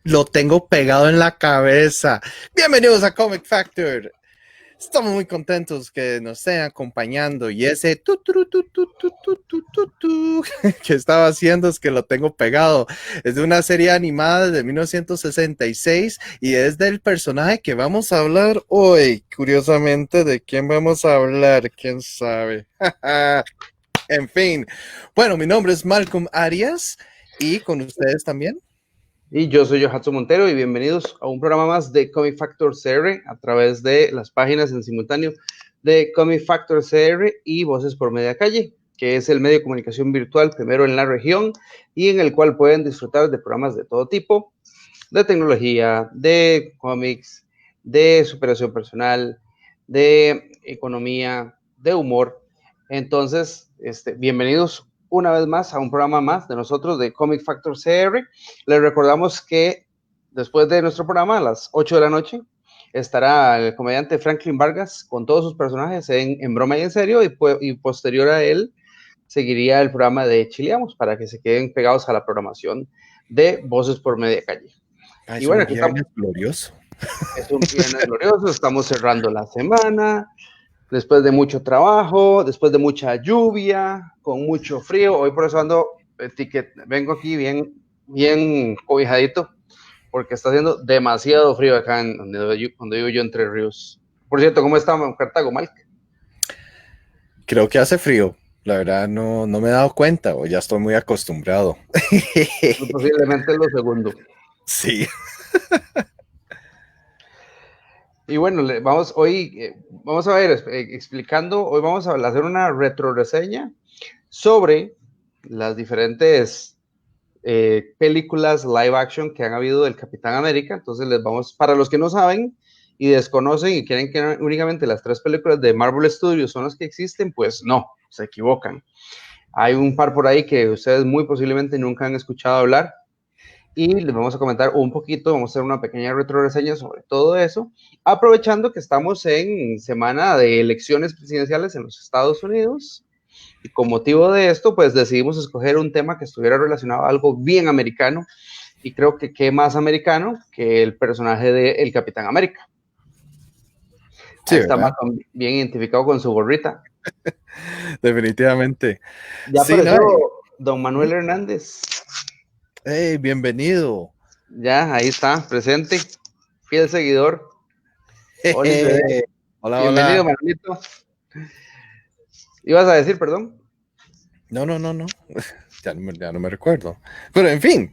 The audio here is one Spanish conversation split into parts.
Lo tengo pegado en la cabeza. Bienvenidos a Comic Factor. Estamos muy contentos que nos estén acompañando y ese que estaba haciendo es que lo tengo pegado. Es de una serie animada de 1966 y es del personaje que vamos a hablar hoy. Curiosamente, ¿de quién vamos a hablar? ¿Quién sabe? En fin. Bueno, mi nombre es Malcolm Arias y con ustedes también. Y yo soy Johatsu Montero y bienvenidos a un programa más de Comic Factor CR a través de las páginas en simultáneo de Comic Factor CR y Voces por Media Calle, que es el medio de comunicación virtual primero en la región y en el cual pueden disfrutar de programas de todo tipo, de tecnología, de cómics, de superación personal, de economía, de humor. Entonces, bienvenidos una vez más a un programa más de nosotros de Comic Factor CR. Les recordamos que después de nuestro programa, a las 8 de la noche, estará el comediante Franklin Vargas con todos sus personajes en Broma y en Serio, y posterior a él seguiría el programa de Chileamos para que se queden pegados a la programación de Voces por Media Calle. Es Y bueno, un aquí estamos. viernes glorioso. Es un viernes glorioso, estamos cerrando la semana, después de mucho trabajo, después de mucha lluvia, con mucho frío. Hoy por eso ando, vengo aquí bien cobijadito, porque está haciendo demasiado frío acá en donde vivo yo, Entre Ríos. Por cierto, ¿cómo está Cartago, Mike? Creo que hace frío. La verdad no me he dado cuenta o ya estoy muy acostumbrado. Posiblemente lo segundo. Sí. Y bueno, vamos a ver, explicando, hoy vamos a hacer una retroreseña sobre las diferentes películas live action que han habido del Capitán América. Entonces para los que no saben y desconocen y quieren que únicamente las 3 películas de Marvel Studios son las que existen, pues no, se equivocan. Hay un par por ahí que ustedes muy posiblemente nunca han escuchado hablar y les vamos a comentar un poquito, vamos a hacer una pequeña retroreseña sobre todo eso, aprovechando que estamos en semana de elecciones presidenciales en los Estados Unidos. Y con motivo de esto, pues decidimos escoger un tema que estuviera relacionado a algo bien americano. Y creo que qué más americano que el personaje de el Capitán América. Sí, Ahí está ¿verdad? Malcolm bien identificado con su gorrita. Definitivamente. Ya Sí, ¿no? apareció don Manuel Hernández. Hey, bienvenido. Ya, ahí está, presente. Fiel seguidor. Oli, bebé. Hola, Bienvenido, hola. Manuelito. ¿Ibas a decir, perdón? No. Ya no me recuerdo. Pero en fin.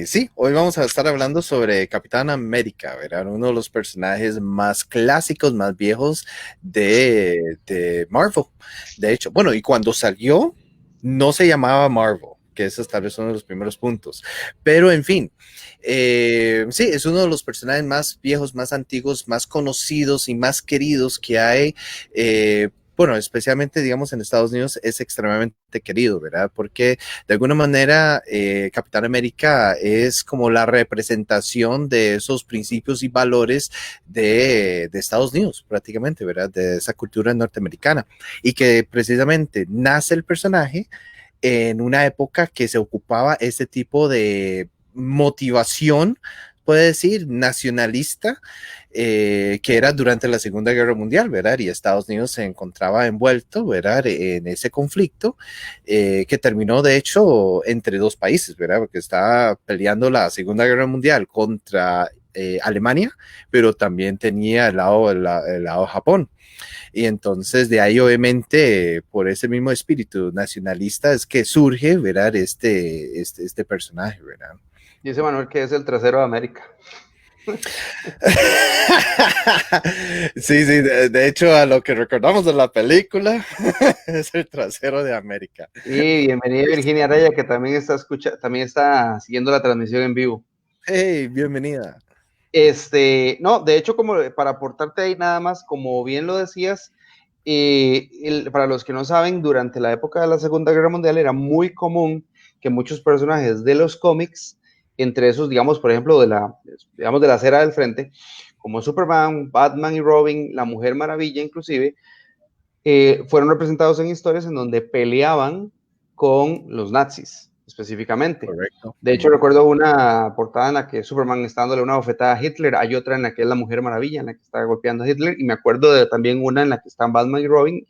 Sí, hoy vamos a estar hablando sobre Capitán América, ¿verdad? Uno de los personajes más clásicos, más viejos de Marvel. De hecho, bueno, y cuando salió, no se llamaba Marvel, que ese es tal vez uno de los primeros puntos. Pero en fin, sí, es uno de los personajes más viejos, más antiguos, más conocidos y más queridos que hay. Bueno, especialmente, digamos, en Estados Unidos es extremadamente querido, ¿verdad? Porque de alguna manera Capitán América es como la representación de esos principios y valores de Estados Unidos, prácticamente, ¿verdad? De esa cultura norteamericana. Y que precisamente nace el personaje en una época que se ocupaba este tipo de motivación, puede decir, nacionalista, que era durante la Segunda Guerra Mundial, ¿verdad? Y Estados Unidos se encontraba envuelto, ¿verdad? En ese conflicto que terminó, de hecho, entre 2 países, ¿verdad? Porque estaba peleando la Segunda Guerra Mundial contra Alemania, pero también tenía el lado Japón. Y entonces de ahí obviamente por ese mismo espíritu nacionalista es que surge, ¿verdad? Este personaje, ¿verdad? Dice Manuel que es el trasero de América. Sí, de hecho a lo que recordamos de la película es el trasero de América. Y bienvenida Virginia Araya, que también está siguiendo la transmisión en vivo. Hey, bienvenida. No, de hecho, como para aportarte ahí nada más, como bien lo decías, para los que no saben, durante la época de la Segunda Guerra Mundial era muy común que muchos personajes de los cómics, entre esos, digamos, por ejemplo, de la acera del frente, como Superman, Batman y Robin, la Mujer Maravilla inclusive, fueron representados en historias en donde peleaban con los nazis, específicamente. Correcto. De hecho, recuerdo una portada en la que Superman está dándole una bofetada a Hitler, hay otra en la que es la Mujer Maravilla, en la que está golpeando a Hitler, y me acuerdo de también una en la que están Batman y Robin,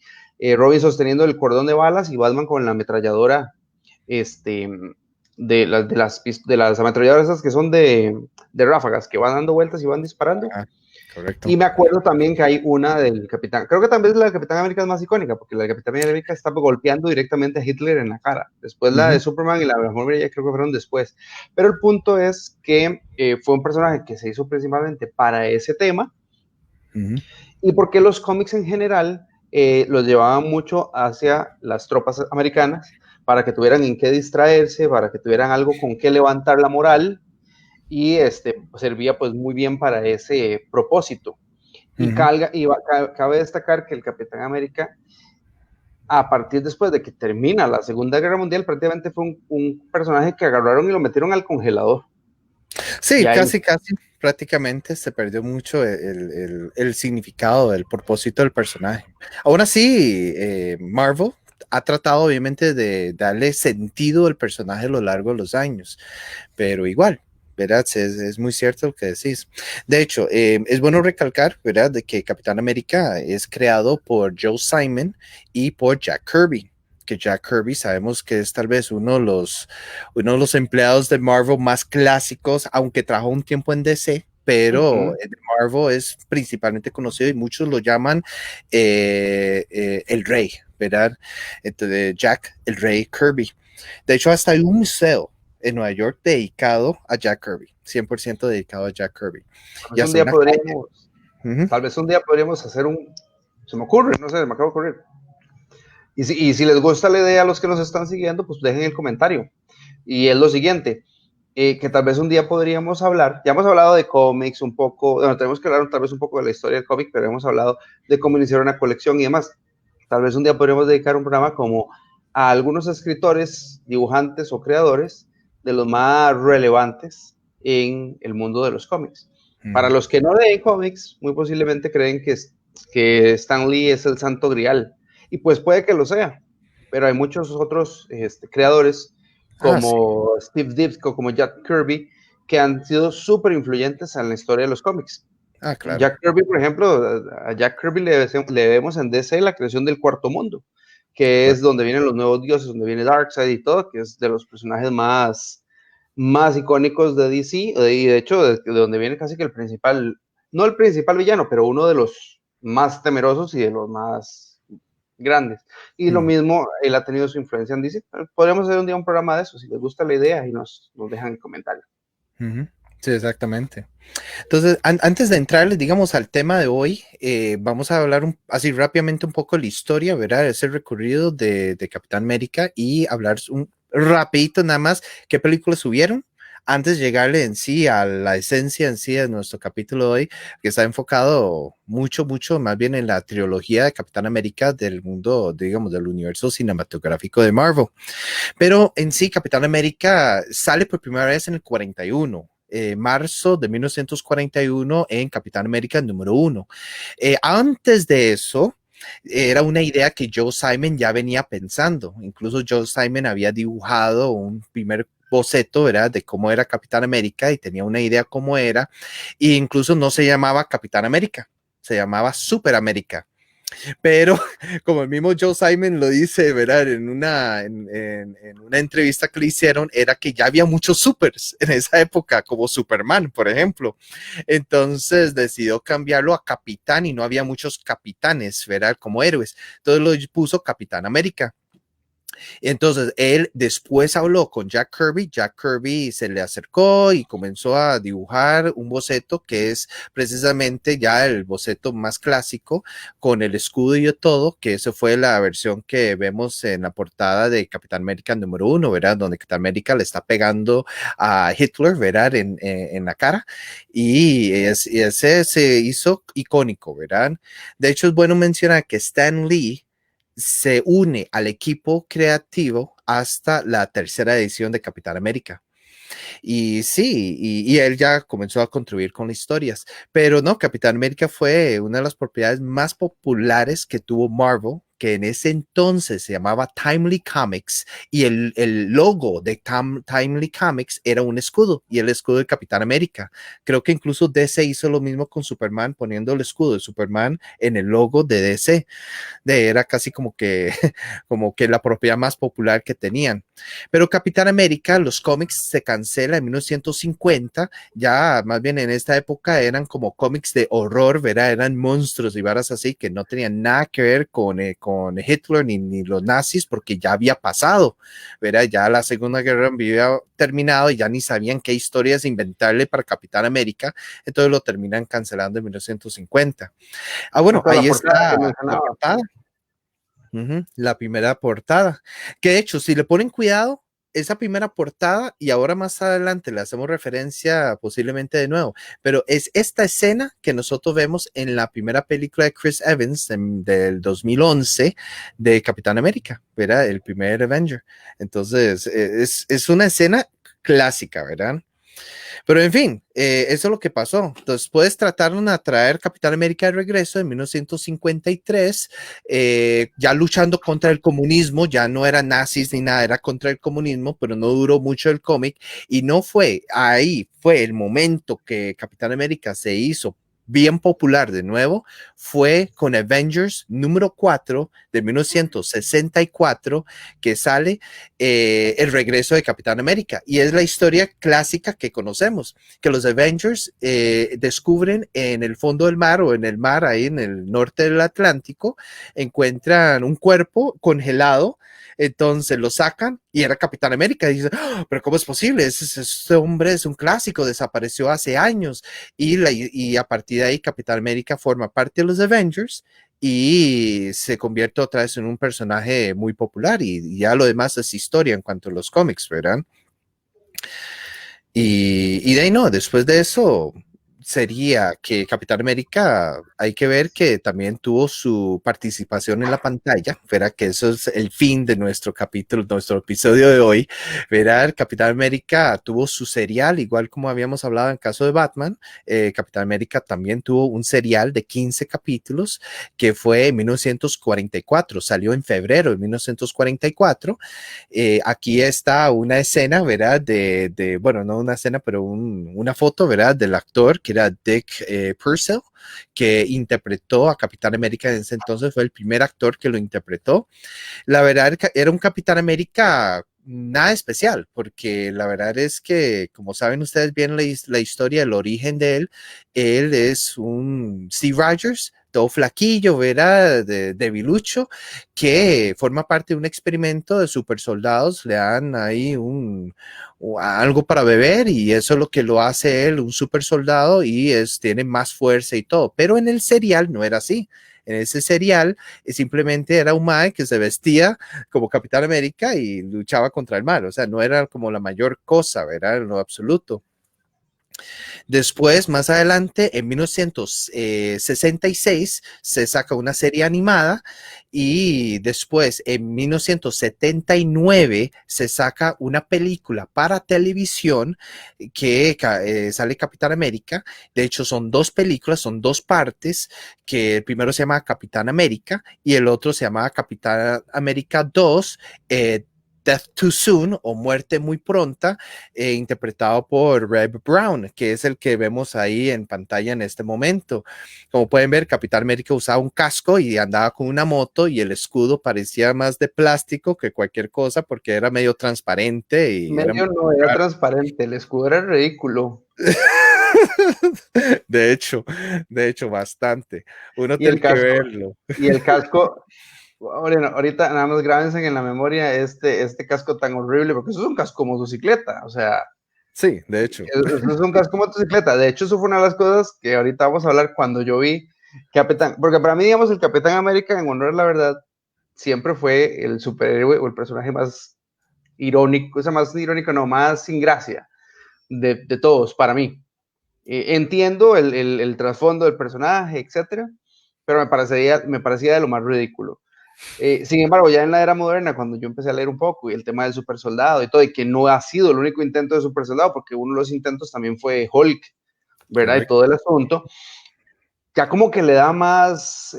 Robin sosteniendo el cordón de balas y Batman con la ametralladora, de las ametralladoras esas que son de ráfagas, que van dando vueltas y van disparando. Ajá, correcto. Y me acuerdo también que hay una del Capitán, creo que también la del Capitán América es más icónica, porque la del Capitán América está golpeando directamente a Hitler en la cara. Después la de Superman y la de la Mujer Maravilla creo que fueron después. Pero el punto es que fue un personaje que se hizo principalmente para ese tema, y porque los cómics en general los llevaban mucho hacia las tropas americanas, para que tuvieran en qué distraerse, para que tuvieran algo con qué levantar la moral, y servía pues muy bien para ese propósito. Y cabe destacar que el Capitán América, a partir después de que termina la Segunda Guerra Mundial, prácticamente fue un personaje que agarraron y lo metieron al congelador. Sí, casi, prácticamente se perdió mucho el significado, el propósito del personaje. Aún así, Marvel ha tratado obviamente de darle sentido al personaje a lo largo de los años, pero igual, ¿verdad? Es muy cierto lo que decís. De hecho, es bueno recalcar, ¿verdad?, de que Capitán América es creado por Joe Simon y por Jack Kirby, que Jack Kirby sabemos que es tal vez uno de los empleados de Marvel más clásicos, aunque trabajó un tiempo en DC, pero Marvel es principalmente conocido y muchos lo llaman el Rey, ¿verdad? Entonces, Jack, el Rey Kirby. De hecho, hasta hay un museo en Nueva York dedicado a Jack Kirby, 100% dedicado a Jack Kirby. Tal vez un día podríamos hacer se me ocurre, no sé, me acaba de ocurrir. Y si les gusta la idea a los que nos están siguiendo, pues dejen el comentario. Y es lo siguiente, que tal vez un día podríamos hablar, ya hemos hablado de cómics un poco, bueno, tenemos que hablar tal vez un poco de la historia del cómic, pero hemos hablado de cómo iniciar una colección y demás. Tal vez un día podríamos dedicar un programa como a algunos escritores, dibujantes o creadores de los más relevantes en el mundo de los cómics. Para los que no leen cómics, muy posiblemente creen que Stan Lee es el santo grial, y pues puede que lo sea, pero hay muchos otros creadores como Steve Ditko, como Jack Kirby, que han sido súper influyentes en la historia de los cómics. Claro. Jack Kirby, por ejemplo, a Jack Kirby le debemos en DC la creación del Cuarto Mundo, que es donde vienen los nuevos dioses, donde viene Darkseid y todo, que es de los personajes más icónicos de DC, y de hecho de donde viene casi que el principal, no el principal villano, pero uno de los más temerosos y de los más grandes. Y lo mismo, él ha tenido su influencia en DC. Podríamos hacer un día un programa de eso, si les gusta la idea, y nos dejan en comentarios. Sí, exactamente. Entonces, antes de entrarles, digamos, al tema de hoy, vamos a hablar así rápidamente un poco de la historia, ¿verdad? Ese recorrido de Capitán América, y hablar un rapidito nada más qué películas subieron antes de llegarle en sí a la esencia en sí de nuestro capítulo de hoy, que está enfocado mucho más bien en la trilogía de Capitán América del mundo, digamos, del universo cinematográfico de Marvel. Pero en sí, Capitán América sale por primera vez en el 41. Marzo de 1941 en Capitán América número 1. Antes de eso, era una idea que Joe Simon ya venía pensando. Incluso Joe Simon había dibujado un primer boceto, ¿verdad?, de cómo era Capitán América, y tenía una idea cómo era, e incluso no se llamaba Capitán América, se llamaba Super América. Pero como el mismo Joe Simon lo dice, ¿verdad?, en una entrevista que le hicieron, era que ya había muchos supers en esa época, como Superman, por ejemplo. Entonces decidió cambiarlo a Capitán, y no había muchos capitanes, ¿verdad?, como héroes. Entonces lo puso Capitán América. Entonces él después habló con Jack Kirby. Jack Kirby se le acercó y comenzó a dibujar un boceto que es precisamente ya el boceto más clásico, con el escudo y todo, que eso fue la versión que vemos en la portada de Capitán América número 1, ¿verdad?, donde Capitán América le está pegando a Hitler, ¿verdad?, en la cara, y ese se hizo icónico, ¿verdad? De hecho, es bueno mencionar que Stan Lee se une al equipo creativo hasta la tercera edición de Capitán América. Y sí, y él ya comenzó a contribuir con historias. Pero no, Capitán América fue una de las propiedades más populares que tuvo Marvel que en ese entonces se llamaba Timely Comics y el logo de Timely Comics era un escudo y el escudo de Capitán América. Creo que incluso DC hizo lo mismo con Superman poniendo el escudo de Superman en el logo de DC. Era casi como que la propiedad más popular que tenían. Pero Capitán América, los cómics se cancela en 1950, ya más bien en esta época eran como cómics de horror, ¿verdad? Eran monstruos y varas así que no tenían nada que ver con Hitler ni los nazis porque ya había pasado, ¿verdad? Ya la Segunda Guerra había terminado y ya ni sabían qué historias inventarle para Capitán América, entonces lo terminan cancelando en 1950. Ah, bueno, ahí está la portada. La primera portada. Que de hecho, si le ponen cuidado, esa primera portada, y ahora más adelante le hacemos referencia posiblemente de nuevo, pero es esta escena que nosotros vemos en la primera película de Chris Evans del 2011 de Capitán América, ¿verdad? El primer Avenger. Entonces, es una escena clásica, ¿verdad? Pero en fin, eso es lo que pasó. Después trataron de traer Capitán América de regreso en 1953, ya luchando contra el comunismo, ya no eran nazis ni nada, era contra el comunismo, pero no duró mucho el cómic y no fue ahí, fue el momento que Capitán América se hizo bien popular de nuevo, fue con Avengers número 4 de 1964, que sale el regreso de Capitán América. Y es la historia clásica que conocemos, que los Avengers descubren en el fondo del mar o en el mar, ahí en el norte del Atlántico, encuentran un cuerpo congelado. Entonces lo sacan y era Capitán América. Y dicen, oh, pero ¿cómo es posible? Este hombre es un clásico, desapareció hace años. Y a partir de ahí, Capitán América forma parte de los Avengers y se convierte otra vez en un personaje muy popular. Y ya lo demás es historia en cuanto a los cómics, ¿verdad? Y de ahí no, después de eso sería que Capitán América, hay que ver que también tuvo su participación en la pantalla, verá que eso es el fin de nuestro capítulo, nuestro episodio de hoy, verá, Capitán América tuvo su serial, igual como habíamos hablado en caso de Batman, Capitán América también tuvo un serial de 15 capítulos que fue en 1944, salió en febrero de 1944. Aquí está una escena, ¿verdad? Bueno, no una escena, pero una foto, ¿verdad? Del actor que era Dick Purcell, que interpretó a Capitán América en ese entonces, fue el primer actor que lo interpretó. La verdad era un Capitán América nada especial, porque la verdad es que, como saben ustedes bien la historia, el origen de él es un Steve Rogers, todo flaquillo, ¿verdad? Debilucho, que forma parte de un experimento de super soldados, le dan ahí algo para beber y eso es lo que lo hace él, un super soldado y tiene más fuerza y todo, pero en el serial no era así. En ese serial simplemente era un mae que se vestía como Capitán América y luchaba contra el mal, o sea, no era como la mayor cosa, ¿verdad? En lo absoluto. Después, más adelante, en 1966, se saca una serie animada y después, en 1979, se saca una película para televisión que sale Capitán América. De hecho, son dos películas, son dos partes, que el primero se llama Capitán América y el otro se llama Capitán América 2, Death Too Soon o Muerte Muy Pronta, interpretado por Reb Brown, que es el que vemos ahí en pantalla en este momento. Como pueden ver, Capitán América usaba un casco y andaba con una moto y el escudo parecía más de plástico que cualquier cosa porque era medio transparente. Era transparente, el escudo era ridículo. De hecho, bastante. Uno Y tiene que verlo. Y el casco, ahorita nada más grábense en la memoria este casco tan horrible, porque eso es un casco motocicleta, o sea. Sí, de hecho. Eso es un casco motocicleta. De hecho, eso fue una de las cosas que ahorita vamos a hablar cuando yo vi Capitán, porque para mí, digamos, el Capitán América, en honor a la verdad, siempre fue el superhéroe o el personaje más irónico, o sea, más irónico, no, más sin gracia de todos, para mí. Entiendo el trasfondo del personaje, etcétera, pero me parecía de lo más ridículo. Sin embargo, ya en la era moderna, cuando yo empecé a leer un poco y el tema del super soldado y todo, y que no ha sido el único intento de super soldado, porque uno de los intentos también fue Hulk, ¿verdad? Correcto. Y todo el asunto. ya como que le da más,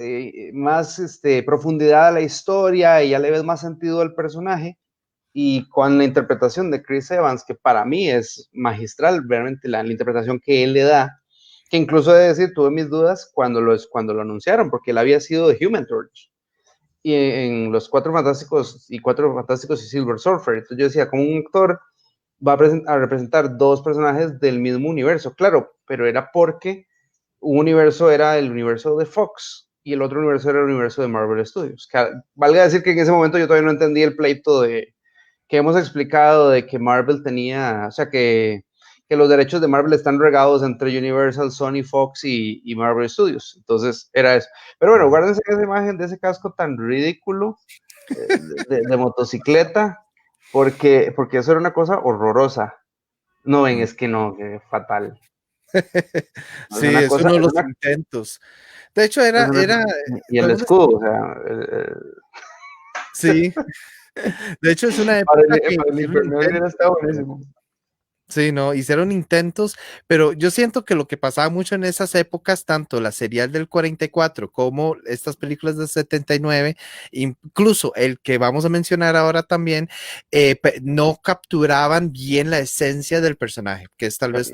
profundidad a la historia y ya le ves más sentido al personaje. Y con la interpretación de Chris Evans, que para mí es magistral, realmente la interpretación que él le da, que incluso de decir, tuve mis dudas cuando lo anunciaron, porque él había sido de Human Torch y en los Cuatro Fantásticos y Silver Surfer. Entonces yo decía, como un actor va a representar dos personajes del mismo universo, claro, pero era porque un universo era el universo de Fox y el otro universo era el universo de Marvel Studios. Valga decir que en ese momento yo todavía no entendí el pleito que hemos explicado de que Marvel tenía, o sea, que los derechos de Marvel están regados entre Universal, Sony, Fox y Marvel Studios. Entonces era eso. Pero bueno, guárdense esa imagen de ese casco tan ridículo de motocicleta, porque eso era una cosa horrorosa. No ven, es que no, que fatal. Es Sí, una es cosa, uno de los intentos. De hecho, y el fue un escudo, o sea, sí, de hecho es una para época que el hicieron infernal hubiera intentos. estado buenísimo. Sí, no, hicieron intentos, pero yo siento que lo que pasaba mucho en esas épocas, tanto la serial del 44 como estas películas del 79, incluso el que vamos a mencionar ahora también, no capturaban bien la esencia del personaje, que es tal vez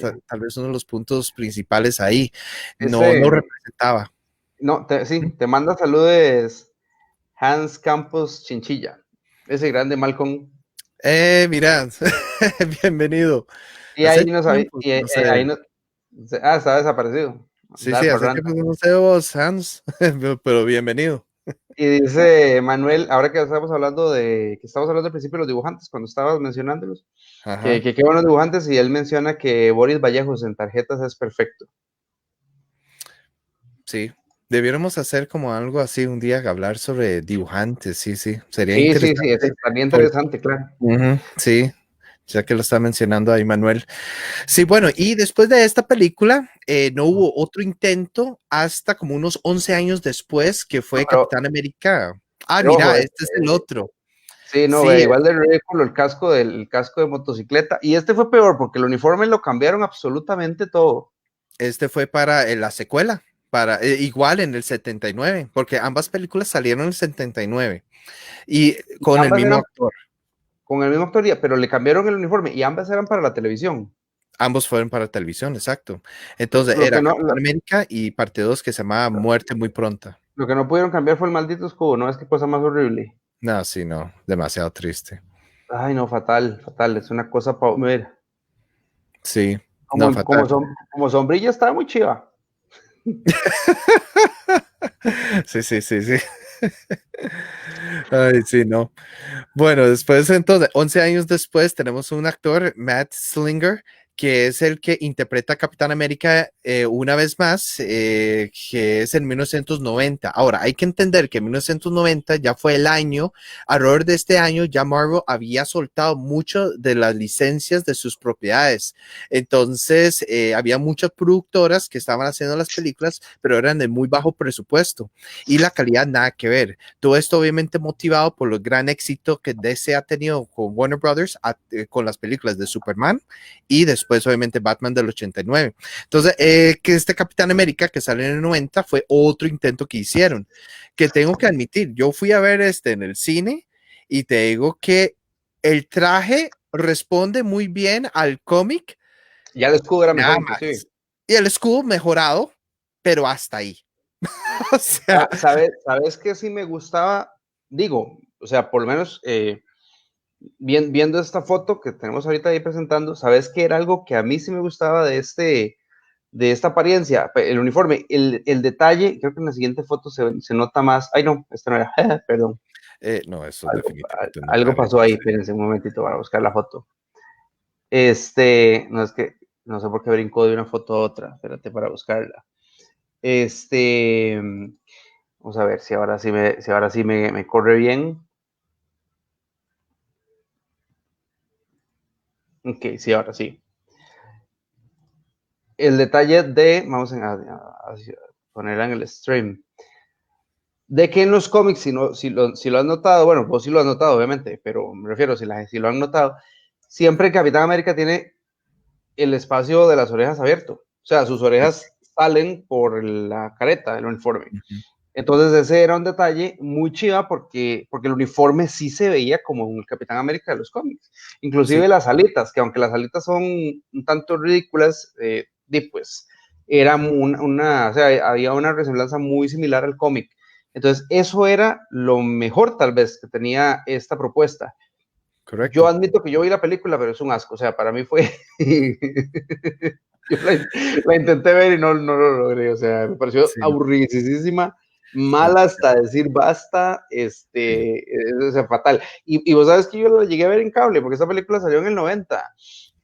uno de los puntos principales ahí. No Ese, representaba. no, sí, te manda saludos Hans Campos Chinchilla, ese grande Malcolm. Mira, bienvenido. Y ahí Hace no sabía, tiempo, y no sé. ahí no, está desaparecido. Sí, Andaba sí, de hace parranda. tiempo que no sé vos, Hans, pero bienvenido. Y dice Manuel, ahora que estamos hablando al principio de los dibujantes, cuando estabas mencionándolos, Ajá. que qué buenos dibujantes, y él menciona que Boris Vallejos en tarjetas es perfecto. Sí, debiéramos hacer como algo así un día, hablar sobre dibujantes, sí, sí, sería Sí, sí, sí, eso interesante. estaría por- interesante, claro. Ujú, sí, ya que lo está mencionando ahí Manuel. Sí, bueno, y después de esta película, no hubo otro intento hasta como unos 11 años después, que No, fue Capitán América. Ah, pero ojo, mira, este es el otro. sí, no, Sí, ve, igual de ridículo el casco de motocicleta. Y este fue peor porque el uniforme lo cambiaron absolutamente todo. este fue para la secuela, para igual en el 79, porque ambas películas salieron en el 79 y Y con el ambas mismo eran actor. con el mismo actor, pero le cambiaron el uniforme y ambas eran para la televisión. Ambos fueron para televisión, exacto. Entonces Lo era que no, Capitán América y parte 2 que se llamaba Muerte Muy Pronta. lo que no pudieron cambiar fue el maldito escudo, ¿no? Es que cosa más horrible. No, sí, no, demasiado triste. Ay, no, fatal, fatal. Es una cosa para ver. Sí, no, fatal. Como sombrilla estaba muy chiva. Sí, sí, sí, sí. Ay, sí, no. Bueno, después entonces, 11 años después, tenemos un actor, Matt Slinger, que es el que interpreta a Capitán América una vez más, que es en 1990. Ahora, hay que entender que en 1990 ya fue el año, alrededor de este año ya Marvel había soltado mucho de las licencias de sus propiedades. Entonces, había muchas productoras que estaban haciendo las películas, pero eran de muy bajo presupuesto y la calidad nada que ver. Todo esto obviamente motivado por el gran éxito que DC ha tenido con Warner Brothers con las películas de Superman y después obviamente Batman del 89. Entonces, que este Capitán América que sale en el 90 fue otro intento que hicieron, que tengo que admitir, yo fui a ver este en el cine y te digo que el traje responde muy bien al cómic, Ya el escudo era nada mejor, inclusive. más. Y el escudo mejorado, pero hasta ahí. O sea, ¿Sabes qué sí me gustaba? Digo, o sea, por lo menos viendo esta foto que tenemos ahorita ahí presentando, ¿sabes qué era algo que a mí sí me gustaba de esta apariencia? El uniforme, el detalle, creo que en la siguiente foto se nota más. Ay, no, esta no era, perdón. no, eso Algo, definitivamente no algo era pasó ahí, espérense un momentito para buscar la foto. No es que, no sé por qué brincó de una foto a otra, espérate para buscarla. Este, Vamos a ver si ahora sí me corre bien. Ok, sí, ahora sí. El detalle vamos a ponerla en el stream, de que en los cómics, si lo has notado, bueno, vos sí lo has notado, obviamente, pero me refiero, si lo han notado, siempre Capitán América tiene el espacio de las orejas abierto. O sea, sus orejas salen por la careta del uniforme. Ujú. Entonces ese era un detalle muy chiva porque el uniforme sí se veía como un Capitán América de los cómics. Inclusive Sí, las alitas, que aunque las alitas son un tanto ridículas, pues era o sea, había una resemblanza muy similar al cómic. Entonces eso era lo mejor tal vez que tenía esta propuesta. Yo correcto. admito que yo vi la película, pero es un asco. O sea, para mí fue... yo la intenté ver y no lo logré. O sea, me pareció Sí, aburridísima, mala hasta demasiado. decir basta, Sí. o sea, fatal. Y vos sabes que yo la llegué a ver en cable, porque esta película salió en el 90.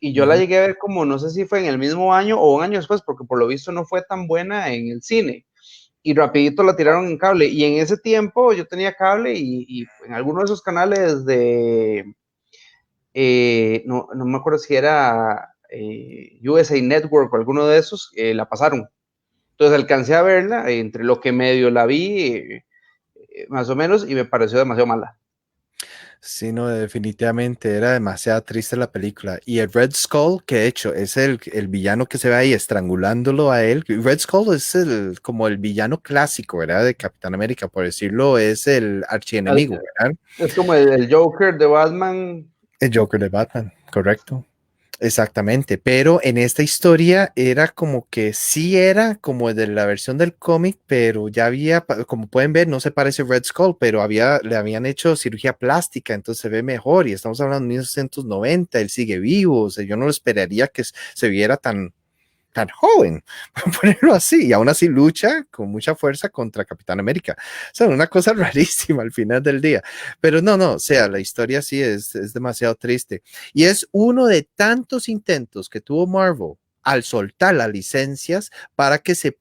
Y yo la Ujú. llegué a ver como, no sé si fue en el mismo año o un año después, porque por lo visto no fue tan buena en el cine. Y rapidito la tiraron en cable. Y en ese tiempo yo tenía cable y en alguno de esos canales no me acuerdo si era USA Network o alguno de esos, la pasaron. Entonces alcancé a verla, entre lo que medio la vi, más o menos, y me pareció demasiado mala. Sí, no, definitivamente era demasiado triste la película. Y el Red Skull, que de hecho es el villano que se ve ahí estrangulándolo a él. Red Skull es como el villano clásico, ¿verdad? De Capitán América, por decirlo, es el archienemigo, ¿verdad? Es como el Joker de Batman. El Joker de Batman, correcto. Exactamente, pero en esta historia era como que sí era como de la versión del cómic, pero ya había, como pueden ver, no se parece a Red Skull, pero le habían hecho cirugía plástica, entonces se ve mejor y estamos hablando de 1990, él sigue vivo, o sea, yo no lo esperaría que se viera tan joven, por ponerlo así, y aún así lucha con mucha fuerza contra Capitán América. O sea, una cosa rarísima al final del día. Pero no, o sea, la historia sí es demasiado triste. Y es uno de tantos intentos que tuvo Marvel al soltar las licencias para que se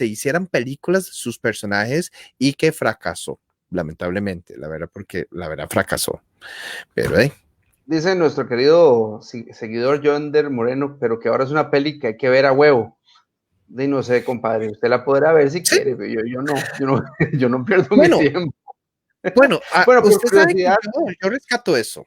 hicieran películas de sus personajes y que fracasó, lamentablemente, la verdad, porque la verdad fracasó. Pero, Dice nuestro querido seguidor Yonder Moreno, pero que ahora es una peli que hay que ver a huevo. De no sé, compadre, usted la podrá ver si sí, quiere, pero yo no, yo no pierdo mi bueno, tiempo. bueno, Bueno, por usted sabe que curiosidad, yo rescato eso.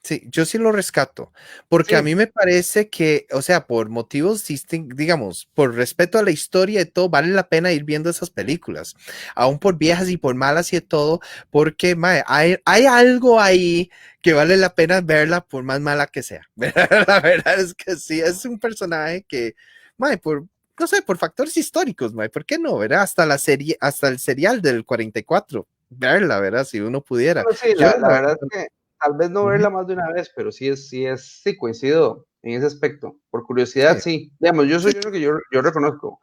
Sí, yo sí lo rescato, porque a mí sí, me parece que, o sea, por motivos digamos, por respeto a la historia y todo, vale la pena ir viendo esas películas, aún por viejas y por malas y de todo, porque mae, hay algo ahí que vale la pena verla por más mala que sea. La verdad es que sí, es un personaje que, mae, no sé, por factores históricos, mae, ¿por qué no? ¿Verdad? Hasta la serie, hasta el serial del 44, verla, ¿verdad? Si uno pudiera. bueno, sí, Yo, la verdad es que tal vez no ujú, verla más de una vez, pero sí coincido en ese aspecto. Por curiosidad, sí. sí. Digamos, yo Sí, soy uno que yo reconozco.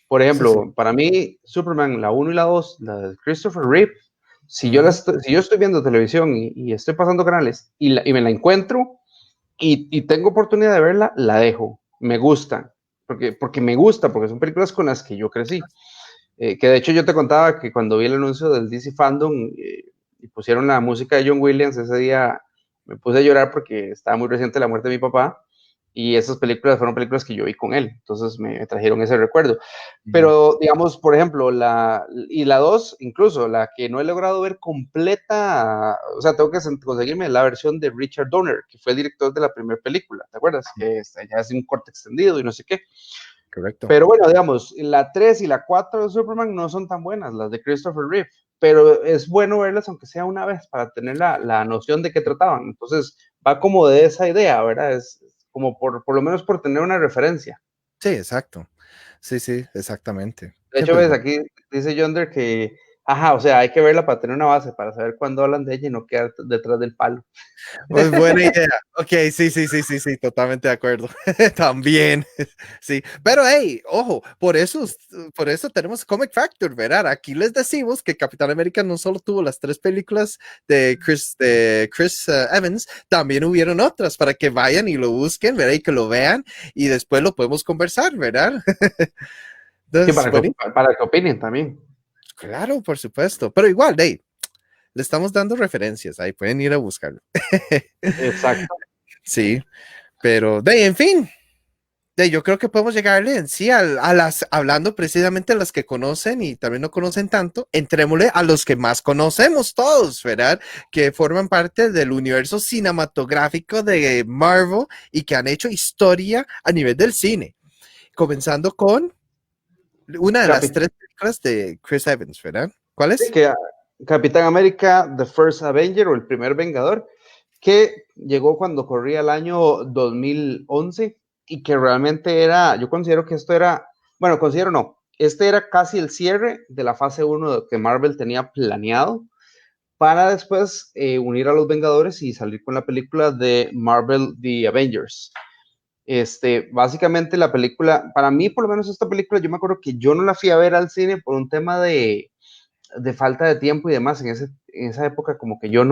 Por sí, sí. ejemplo, para mí, Superman, la uno y la 2, la de Christopher Reeve, Ujú. si yo estoy viendo televisión y estoy pasando canales y me la encuentro y tengo oportunidad de verla, la dejo. Me gusta, porque me gusta, porque son películas con las que yo crecí. Que de hecho yo te contaba que cuando vi el anuncio del DC Fandom y pusieron la música de John Williams, ese día me puse a llorar porque estaba muy reciente la muerte de mi papá y esas películas fueron películas que yo vi con él, entonces me trajeron ese recuerdo. Ujú. Pero digamos, por ejemplo, la 2, incluso la que no he logrado ver completa, o sea, tengo que conseguirme la versión de Richard Donner, que fue el director de la primera película, ¿te acuerdas? Que ya es un corte extendido y no sé qué. Correcto. Pero bueno, digamos, la 3 y la 4 de Superman no son tan buenas, las de Christopher Reeve, pero es bueno verlas aunque sea una vez para tener la noción de qué trataban. Entonces, va como de esa idea, ¿verdad? Es como por lo menos por tener una referencia. Sí, exacto. Sí, sí, exactamente. De hecho, Siempre es ves, bueno. aquí dice Yonder que, ajá, o sea, hay que verla para tener una base, para saber cuándo hablan de ella y no quedar detrás del palo. Pues buena idea. Ok, sí, sí, sí, sí, sí, totalmente de acuerdo. También, sí. Pero hey, ojo, por eso tenemos Comic Factor, ¿verdad? Aquí les decimos que Capitán América no solo tuvo las tres películas de Chris Evans, también hubieron otras para que vayan y lo busquen, ¿verdad? Y que lo vean y después lo podemos conversar, ¿verdad? Sí, Entonces, bueno, para que opinen también. claro, por supuesto. Pero igual, hey, le estamos dando referencias, ahí pueden ir a buscarlo. Exacto. Sí, pero en fin, yo creo que podemos llegarle en sí hablando precisamente a las que conocen y también no conocen tanto, entrémosle a los que más conocemos todos, ¿verdad? Que forman parte del universo cinematográfico de Marvel y que han hecho historia a nivel del cine. comenzando con una de las Capi- 3 películas de Chris Evans, ¿verdad? ¿Cuál sí, es? que Capitán América, The First Avenger o el primer Vengador, que llegó cuando corría el año 2011 y que realmente era, yo considero que esto era, bueno, considero no, este era casi el cierre de la fase 1 que Marvel tenía planeado para después unir a los Vengadores y salir con la película de Marvel The Avengers. Básicamente la película, para mí por lo menos esta película, yo me acuerdo que yo no la fui a ver al cine por un tema de falta de tiempo y demás. En esa época como que yo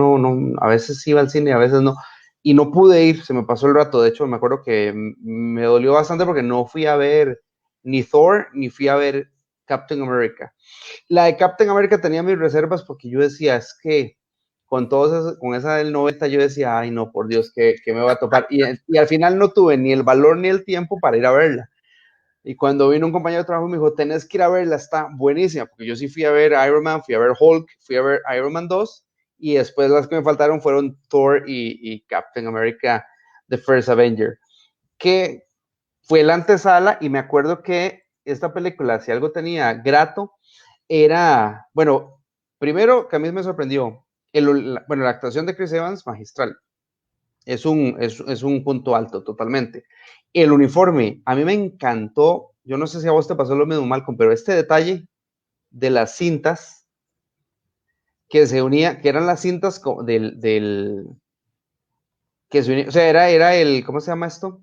a veces iba al cine, a veces no, y no pude ir, se me pasó el rato. De hecho, me acuerdo que me dolió bastante porque no fui a ver ni Thor, ni fui a ver Captain America. La de Captain America tenía mis reservas porque yo decía, es que con esa del 90 yo decía, ay no, por Dios, que me va a topar. Y al final no tuve ni el valor ni el tiempo para ir a verla. Y cuando vino un compañero de trabajo me dijo, tenés que ir a verla, está buenísima, porque yo sí fui a ver Iron Man, fui a ver Hulk, fui a ver Iron Man 2, y después las que me faltaron fueron Thor y Captain America, The First Avenger, que fue la antesala, y me acuerdo que esta película, si algo tenía grato, era, bueno, primero que a mí me sorprendió, la actuación de Chris Evans, magistral, es un punto alto totalmente. El uniforme, a mí me encantó, yo no sé si a vos te pasó lo mismo, Malcolm, pero este detalle de las cintas que se unía, que eran las cintas que se unía, o sea, era el, ¿cómo se llama esto?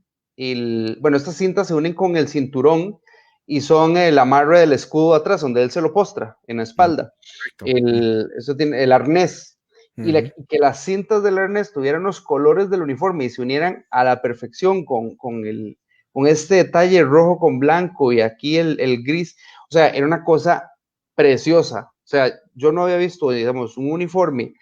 Bueno, estas cintas se unen con el cinturón y son el amarre del escudo atrás, donde él se lo postra en la espalda. Correcto. Eso tiene el arnés. Ujú. Y que las cintas del arnés tuvieran los colores del uniforme y se unieran a la perfección con este detalle rojo con blanco y aquí el gris. O sea, era una cosa preciosa. O sea, yo no había visto, digamos, un uniforme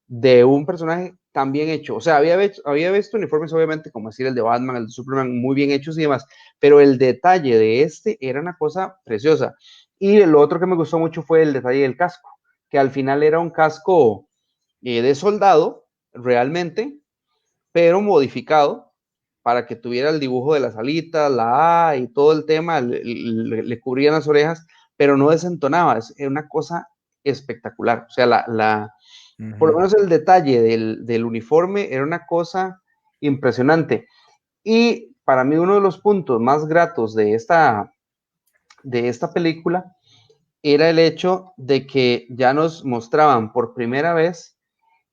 de un personaje tan bien hecho. O sea, había visto uniformes, obviamente, como decir el de Batman, el de Superman, muy bien hechos y demás, pero el detalle de este era una cosa preciosa. Y lo otro que me gustó mucho fue el detalle del casco, que al final era un casco de soldado, realmente, pero modificado para que tuviera el dibujo de las alitas, la A y todo el tema, le cubrían las orejas, pero no desentonaba, era una cosa espectacular. O sea, por lo Ujú. menos el detalle del uniforme era una cosa impresionante. Y para mí uno de los puntos más gratos de esta película era el hecho de que ya nos mostraban por primera vez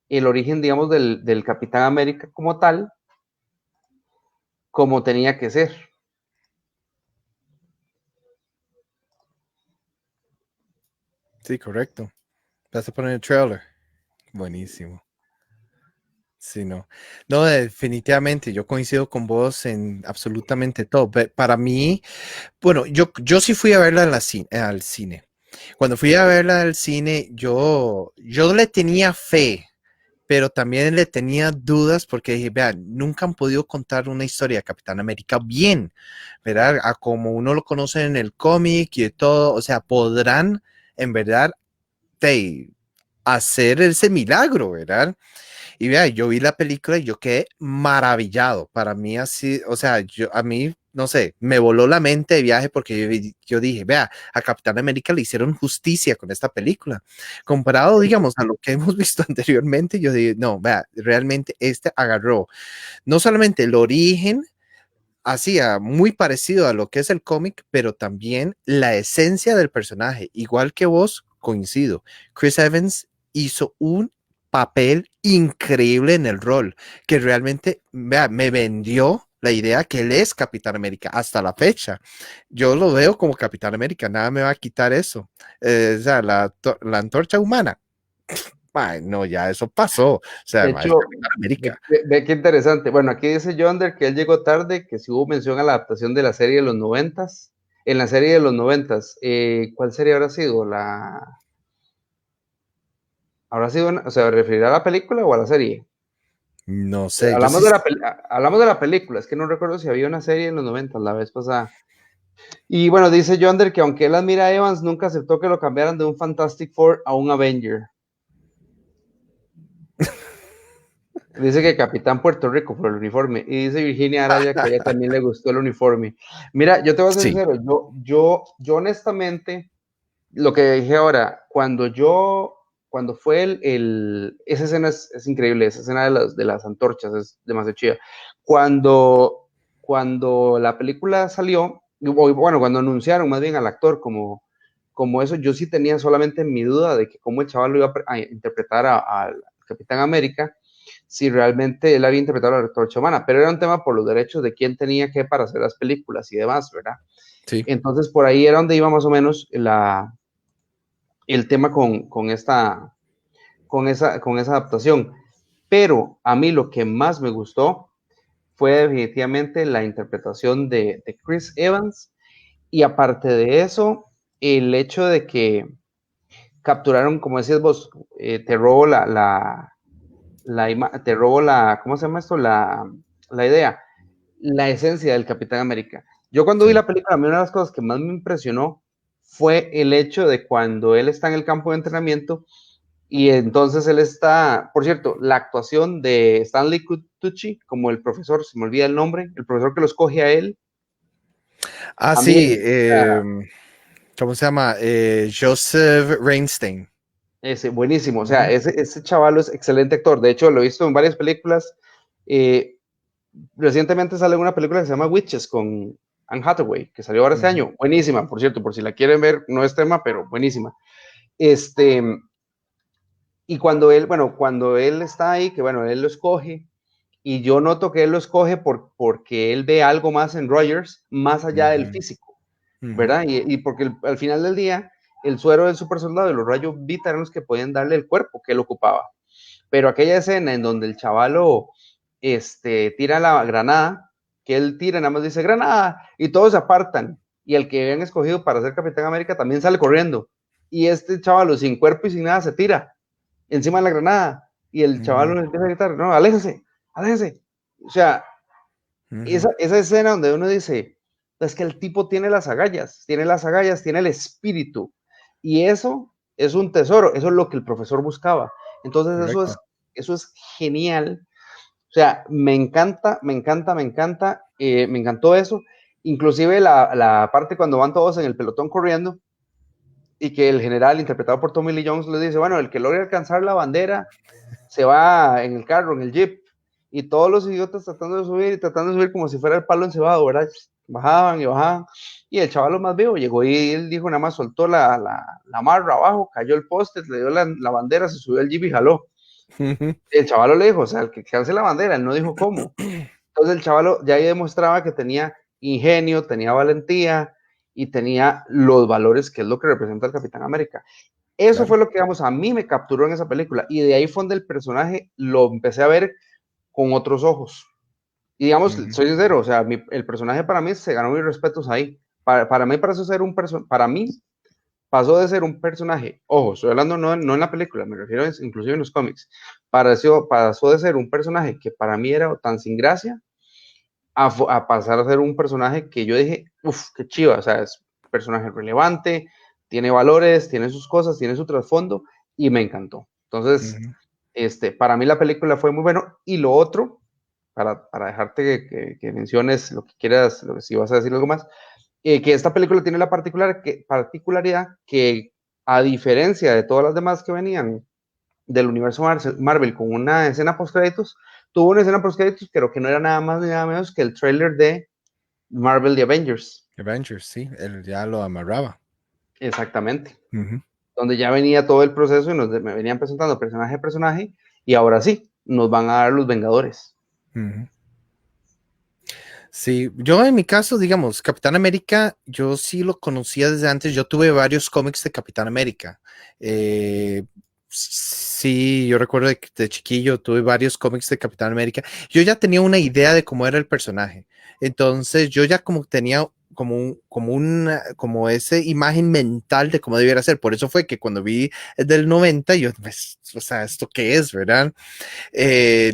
el origen, digamos, del Capitán América como tal, como tenía que ser. Sí, correcto. Vas a poner el trailer. Buenísimo. Sí, no. No, definitivamente, yo coincido con vos en absolutamente todo. Para mí, bueno, yo sí fui a verla al cine. Cuando fui a verla al cine, yo le tenía fe, pero también le tenía dudas porque dije, vean, nunca han podido contar una historia de Capitán América bien, ¿verdad? A como uno lo conoce en el cómic y todo, o sea, podrán en verdad hacer ese milagro, ¿verdad? Y vea, yo vi la película y yo quedé maravillado. Para mí así, o sea, a mí, no sé, me voló la mente de viaje porque yo dije, vea, a Capitán América le hicieron justicia con esta película. Comparado, digamos, a lo que hemos visto anteriormente, yo dije, no, vea, realmente este agarró no solamente el origen, hacía muy parecido a lo que es el cómic, pero también la esencia del personaje. Igual que vos, coincido. Chris Evans hizo un papel increíble en el rol, que realmente vea, me vendió la idea que él es Capitán América hasta la fecha. Yo lo veo como Capitán América, nada me va a quitar eso. O sea, la antorcha humana. Ay, no, ya eso pasó. O sea, De es hecho, Capitán América. ve qué interesante. Bueno, aquí dice Yonder que él llegó tarde, que si hubo mención a la adaptación de la serie de los noventas. En la serie de los noventas, ¿cuál serie habrá sido? ¿Habrá sido, o sea, referirá a la película o a la serie? No sé, yo sí. Hablamos de la película, es que no recuerdo si había una serie en los noventas la vez pasada. Y bueno, dice Yonder que aunque él admira a Evans, nunca aceptó que lo cambiaran de un Fantastic Four a un Avenger. Dice que Capitán Puerto Rico por el uniforme. Y dice Virginia Araya que a ella también le gustó el uniforme. Mira, yo te voy a ser Sí. sincero, yo honestamente, lo que dije ahora, cuando fue esa escena es increíble, esa escena de las antorchas es demasiado chida. Cuando la película salió, bueno, cuando anunciaron más bien al actor como eso, yo sí tenía solamente mi duda de que cómo el chaval lo iba a interpretar al Capitán América, si realmente él había interpretado a la Antorcha Humana, pero era un tema por los derechos de quién tenía que para hacer las películas y demás, ¿verdad? Sí. Entonces por ahí era donde iba más o menos el tema con esa adaptación. Pero a mí lo que más me gustó fue definitivamente la interpretación de Chris Evans, y aparte de eso, el hecho de que capturaron, como decías vos, te robo te robo ¿cómo se llama esto? La idea, la esencia del Capitán América. Yo cuando vi Sí. la película, a mí una de las cosas que más me impresionó fue el hecho de cuando él está en el campo de entrenamiento y entonces él está, por cierto, la actuación de Stanley Tucci como el profesor, se me olvida el nombre, el profesor que lo escoge a él, Ah, sí. también, ¿Cómo se llama? Joseph Reinstein. ese, buenísimo, o sea, Ujú, ese chaval es excelente actor, de hecho lo he visto en varias películas, eh, recientemente sale una película que se llama Witches con Anne Hathaway, que salió ahora este ujú, año, buenísima, por cierto, por si la quieren ver, no es tema, pero buenísima. Este, y cuando él está ahí, que bueno, él lo escoge, y yo noto que él lo escoge porque él ve algo más en Rogers, más allá del ujú, físico, ujú. ¿verdad? Y porque al final del día, el suero del super soldado y los rayos Vita eran los que podían darle el cuerpo que él ocupaba. Pero aquella escena en donde el chavalo tira la granada, que él tira, nada más dice granada, y todos se apartan, y el que habían escogido para ser Capitán América también sale corriendo, y este chavalo sin cuerpo y sin nada se tira encima de la granada, y el chavalo Ujú, empieza a gritar, no, aléjese, aléjese. O sea, ujú. esa escena donde uno dice, es que el tipo tiene las agallas, tiene el espíritu, y eso es un tesoro, eso es lo que el profesor buscaba. Entonces Correcto. eso es genial. O sea, me encanta, me encanta, me encanta, me encantó eso. Inclusive la parte cuando van todos en el pelotón corriendo y que el general, interpretado por Tommy Lee Jones, le dice, bueno, el que logre alcanzar la bandera se va en el carro, en el jeep, y todos los idiotas tratando de subir y tratando de subir como si fuera el palo encebado, ¿verdad? Bajaban y bajaban, y el chaval lo más vivo llegó y él dijo, nada más soltó la marra abajo, cayó el poste, le dio la bandera, se subió al jeep y jaló. Ujú. El chaval le dijo, o sea, el que alce la bandera, él no dijo cómo. Entonces el chaval ya ahí demostraba que tenía ingenio, tenía valentía y tenía los valores que es lo que representa el Capitán América. Eso Claro. fue lo que, digamos, a mí me capturó en esa película y de ahí fue donde el personaje lo empecé a ver con otros ojos. Y digamos, Ujú, soy sincero, o sea, el personaje para mí se ganó mis respetos ahí. Para mí, para mí, pasó de ser un personaje, ojo, estoy hablando no en la película, me refiero inclusive en los cómics, pasó de ser un personaje que para mí era tan sin gracia a pasar a ser un personaje que yo dije, uff, qué chiva, o sea, es un personaje relevante, tiene valores, tiene sus cosas, tiene su trasfondo y me encantó. Entonces, ujú. para mí la película fue muy bueno y lo otro, para dejarte que menciones lo que quieras, si vas a decir algo más, que esta película tiene la particularidad que a diferencia de todas las demás que venían del universo Marvel con una escena post créditos, tuvo una escena post créditos, pero que no era nada más ni nada menos que el trailer de Marvel The Avengers. Avengers, sí, él ya lo amarraba. Exactamente. Ujú, Donde ya venía todo el proceso y me venían presentando personaje a personaje y ahora sí, nos van a dar los Vengadores. ujú. Sí, yo en mi caso, digamos, Capitán América, yo sí lo conocía desde antes. Yo tuve varios cómics de Capitán América. Sí, yo recuerdo de chiquillo tuve varios cómics de Capitán América. Yo ya tenía una idea de cómo era el personaje. Entonces, yo ya como tenía como esa imagen mental de cómo debiera ser. Por eso fue que cuando vi el del 90, yo, pues, o sea, ¿esto qué es, verdad?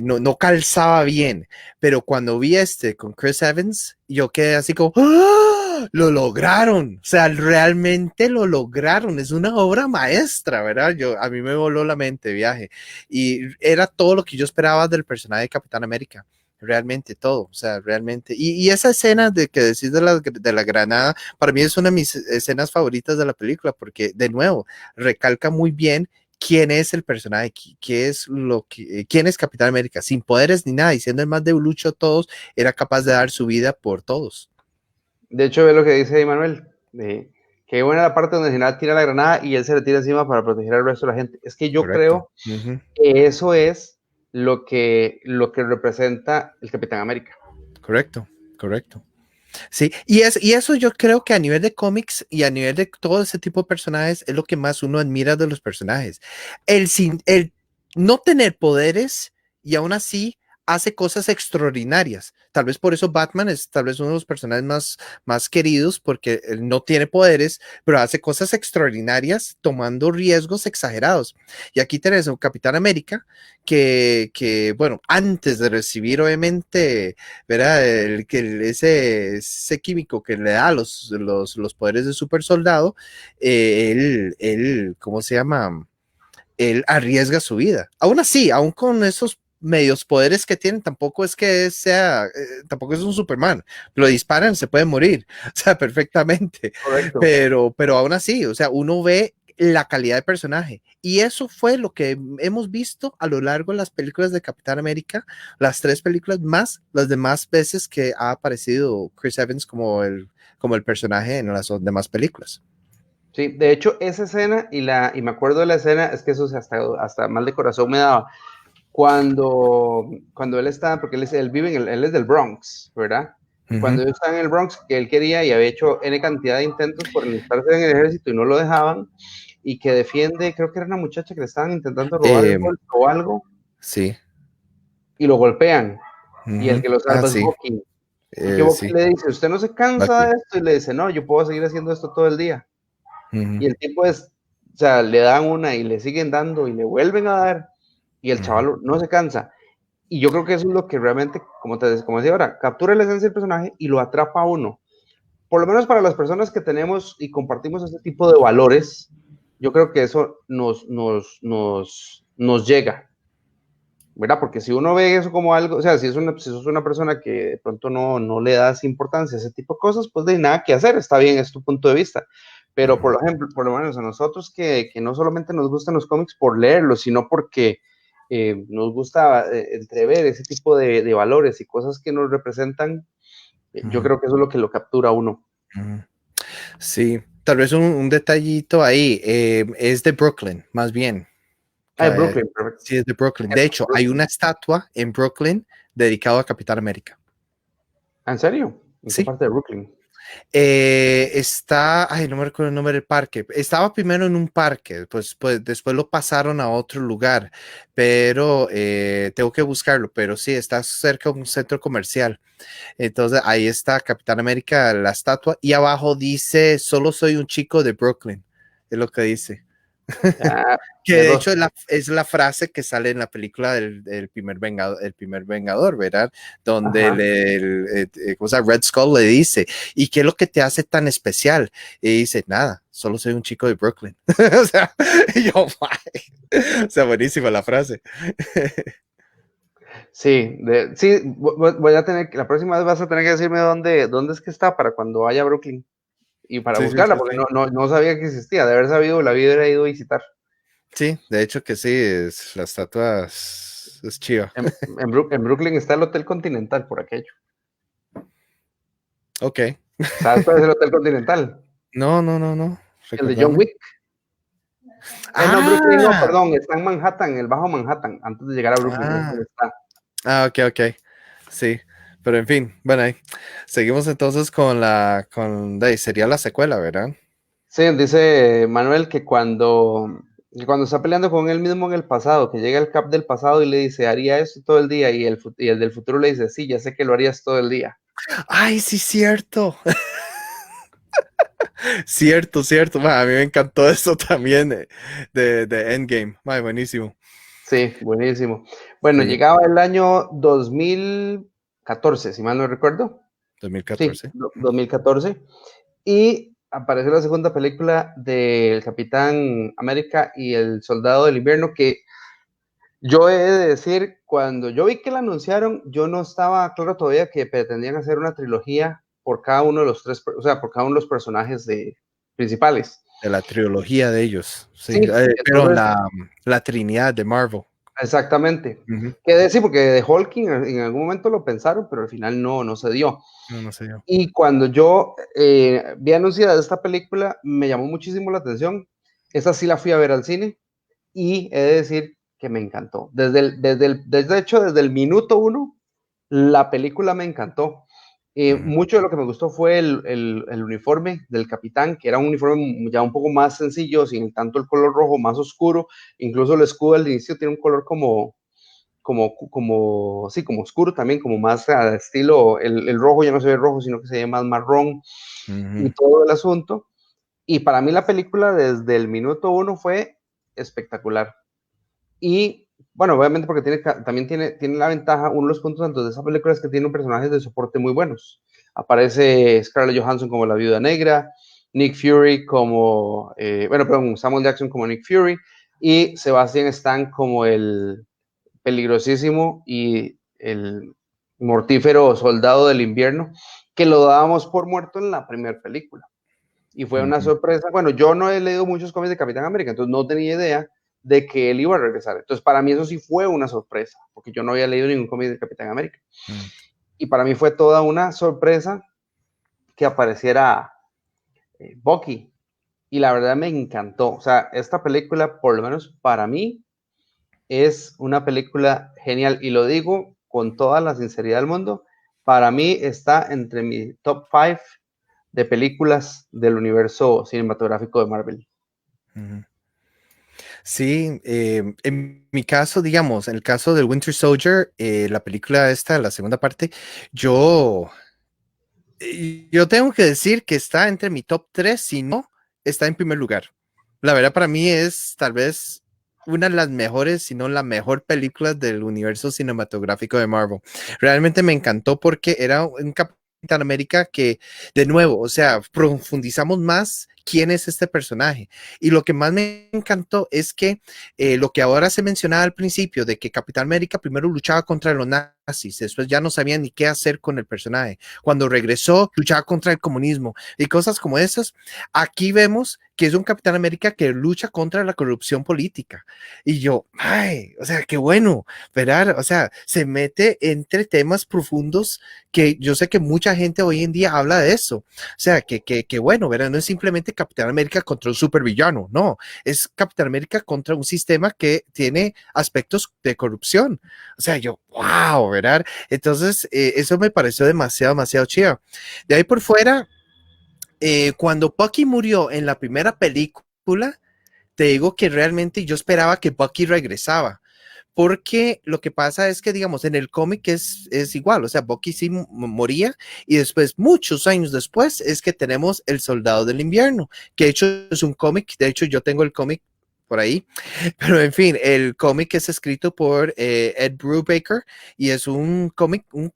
No calzaba bien, pero cuando vi este con Chris Evans, yo quedé así como, ¡ah! lo lograron, o sea, realmente lo lograron, es una obra maestra, ¿verdad? A mí me voló la mente, viaje, y era todo lo que yo esperaba del personaje de Capitán América. Realmente todo, o sea, realmente. Y esa escena de que decís de la granada, para mí es una de mis escenas favoritas de la película, porque de nuevo, recalca muy bien quién es el personaje, quién es Capitán América, sin poderes ni nada, y siendo el más debilucho de todos, era capaz de dar su vida por todos. De hecho, ve lo que dice Manuel, que buena la parte donde el general tira la granada y él se le tira encima para proteger al resto de la gente. Es que yo Correcto. creo que eso es lo que representa el Capitán América. Correcto, correcto. Sí, y eso yo creo que a nivel de cómics y a nivel de todo ese tipo de personajes es lo que más uno admira de los personajes. El no tener poderes y aún así hace cosas extraordinarias. Tal vez por eso Batman es tal vez uno de los personajes más queridos porque él no tiene poderes, pero hace cosas extraordinarias tomando riesgos exagerados. Y aquí tenés a un Capitán América bueno, antes de recibir obviamente, ¿verdad? Ese químico que le da los poderes de super soldado, ¿cómo se llama? Él arriesga su vida. Aún así, aún con esos medios poderes que tienen, tampoco es que tampoco es un Superman. Lo disparan, se puede morir, o sea, perfectamente. Correcto. Pero aún así, o sea, uno ve la calidad de personaje. Y eso fue lo que hemos visto a lo largo de las películas de Capitán América, las 3 películas más, las demás veces que ha aparecido Chris Evans como el personaje en las demás películas. Sí, de hecho, esa escena y me acuerdo de la escena, es que eso hasta mal de corazón me daba. Cuando él está, porque él es del Bronx, ¿verdad? Y cuando él estaba en el Bronx, que él quería y había hecho N cantidad de intentos por enlistarse en el ejército y no lo dejaban, y que defiende, creo que era una muchacha que le estaban intentando robar el golpe o algo, Sí. y lo golpean, y el que lo salva es Sí. Bucky. Y que Bucky Sí. le dice, ¿usted no se cansa Bucky. de esto? Y le dice, no, yo puedo seguir haciendo esto todo el día. Uh-huh. Y el tipo o sea, le dan una y le siguen dando y le vuelven a dar, y el chaval no se cansa. Y yo creo que eso es lo que realmente, como decía ahora, captura la esencia del personaje y lo atrapa a uno. Por lo menos para las personas que tenemos y compartimos este tipo de valores, yo creo que eso nos llega, ¿verdad? Porque si uno ve eso como algo, o sea, si sos una persona que de pronto no le das importancia a ese tipo de cosas, pues de nada que hacer, está bien, es tu punto de vista. Pero por ejemplo, por lo menos a nosotros que no solamente nos gustan los cómics por leerlos, sino porque nos gusta entrever ese tipo de valores y cosas que nos representan, yo creo que eso es lo que lo captura a uno. Sí, tal vez un detallito ahí, es de Brooklyn, más bien. Ah, Brooklyn, perfecto. Sí, es de Brooklyn. De hecho, hay una estatua en Brooklyn dedicada a Capitán América. ¿En serio? ¿En qué Sí. parte de Brooklyn? Ay, no me recuerdo el nombre del parque. Estaba primero en un parque, pues después lo pasaron a otro lugar, pero tengo que buscarlo, pero sí, está cerca de un centro comercial. Entonces ahí está Capitán América, la estatua, y abajo dice, solo soy un chico de Brooklyn, es lo que dice. Ah, Que de hecho es la frase que sale en la película del primer Vengador, ¿verdad? Donde Red Skull le dice, ¿y qué es lo que te hace tan especial? Y dice, nada, solo soy un chico de Brooklyn. O sea, o sea, buenísima la frase. sí, voy a tener la próxima vez vas a tener que decirme dónde es que está para cuando vaya a Brooklyn y para Sí, sí, buscarla, sí, porque sí. no sabía que existía. De haber sabido, la hubiera ido a visitar. Sí, de hecho que sí, la estatua es chiva. En Brooklyn está el Hotel Continental, por aquello. Ok. ¿Sabes cuál es el Hotel Continental? No. El de John Recordame. Wick. No, Brooklyn, no, Ah, perdón, está en Manhattan, el Bajo Manhattan, antes de llegar a Brooklyn, es ah, donde está. ok. Sí, pero en fin, bueno, ahí seguimos entonces sería la secuela, ¿verdad? Sí, dice Manuel que cuando está peleando con él mismo en el pasado, que llega el Cap del pasado y le dice, haría esto todo el día, y el del futuro le dice, sí, ya sé que lo harías todo el día. Ay, sí, cierto. Cierto. A mí me encantó eso también de Endgame. Ay, buenísimo. Sí, buenísimo. Bueno, Sí. llegaba el año 2014, si mal no recuerdo. Sí, 2014. 2014. Y apareció la segunda película del Capitán América y el Soldado del Invierno, que yo he de decir, cuando yo vi que la anunciaron, yo no estaba claro todavía que pretendían hacer una trilogía por cada uno de los tres, o sea, por cada uno de los personajes principales. De la trilogía de ellos, sí. Sí, Pero entonces, la Trinidad de Marvel. exactamente. Ujú. Que decir, porque de Hulk en algún momento lo pensaron, pero al final no se dio. No, no sé yo. Y cuando yo vi anunciada esta película, me llamó muchísimo la atención. Esa sí la fui a ver al cine y he de decir que me encantó. Desde hecho, desde el minuto uno, la película me encantó. Ujú. Mucho de lo que me gustó fue el uniforme del capitán, que era un uniforme ya un poco más sencillo, sin tanto el color rojo, más oscuro. Incluso el escudo al inicio tiene un color sí, como oscuro también, como más a estilo, el rojo ya no se ve rojo, sino que se ve más marrón y Ujú. todo el asunto. Y para mí la película desde el minuto uno fue espectacular. Y bueno, obviamente porque también tiene la ventaja, uno de los puntos altos de esa película es que tiene personajes de soporte muy buenos. Aparece Scarlett Johansson como la Viuda Negra, Nick Fury como, perdón, Samuel Jackson como Nick Fury y Sebastian Stan como el peligrosísimo y el mortífero Soldado del Invierno, que lo dábamos por muerto en la primera película. Y fue una Ujú. sorpresa. Bueno, yo no he leído muchos cómics de Capitán América, entonces no tenía idea de que él iba a regresar. Entonces, para mí eso sí fue una sorpresa, porque yo no había leído ningún cómic de Capitán América. Ujú. Y para mí fue toda una sorpresa que apareciera Bucky. Y la verdad me encantó. O sea, esta película, por lo menos para mí, es una película genial. Y lo digo con toda la sinceridad del mundo. Para mí está entre mi top 5 de películas del universo cinematográfico de Marvel. Ujú. Sí, en mi caso, digamos, en el caso del Winter Soldier, la película esta, la segunda parte, yo, yo tengo que decir que está entre mi top 3, si no, está en primer lugar. La verdad para mí es tal vez una de las mejores, si no la mejor película del universo cinematográfico de Marvel. Realmente me encantó porque era un Capitán América que, de nuevo, o sea, profundizamos más quién es este personaje. Y lo que más me encantó es que lo que ahora se mencionaba al principio, de que Capitán América primero luchaba contra los nazis, después ya no sabían ni qué hacer con el personaje. Cuando regresó, luchaba contra el comunismo y cosas como esas. Aquí vemos que es un Capitán América que lucha contra la corrupción política. Y yo, ay, o sea, qué bueno, ¿verdad? O sea, se mete entre temas profundos que yo sé que mucha gente hoy en día habla de eso. O sea, que bueno, ¿verdad? No es simplemente Capitán América contra un supervillano, no, es Capitán América contra un sistema que tiene aspectos de corrupción. O sea, yo, wow, ¿verdad? Entonces, eso me pareció demasiado, demasiado chido. De ahí por fuera, cuando Bucky murió en la primera película, te digo que realmente yo esperaba que Bucky regresaba. Porque lo que pasa es que, digamos, en el cómic es igual, o sea, Bucky sí moría y después, muchos años después, es que tenemos El Soldado del Invierno, que de hecho es un cómic, de hecho yo tengo el cómic por ahí, pero en fin, el cómic es escrito por Ed Brubaker y es un cómic, un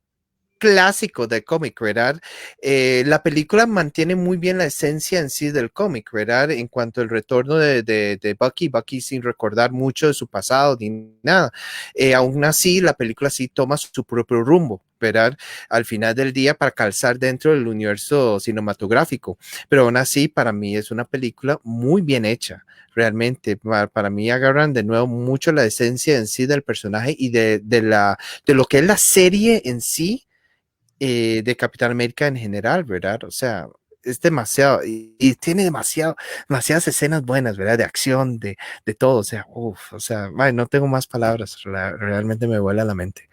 clásico de cómic, ¿verdad? La película mantiene muy bien la esencia en sí del cómic, ¿verdad? En cuanto al retorno de Bucky sin recordar mucho de su pasado ni nada. Aún así, la película sí toma su propio rumbo, ¿verdad? Al final del día para calzar dentro del universo cinematográfico. Pero aún así, para mí es una película muy bien hecha. Realmente, para mí agarran de nuevo mucho la esencia en sí del personaje y de lo que es la serie en sí de Capitán América en general, ¿verdad? O sea, es demasiado y tiene demasiadas escenas buenas, ¿verdad? De acción, de todo, o sea, uff, o sea, ay, no tengo más palabras, realmente me vuela la mente.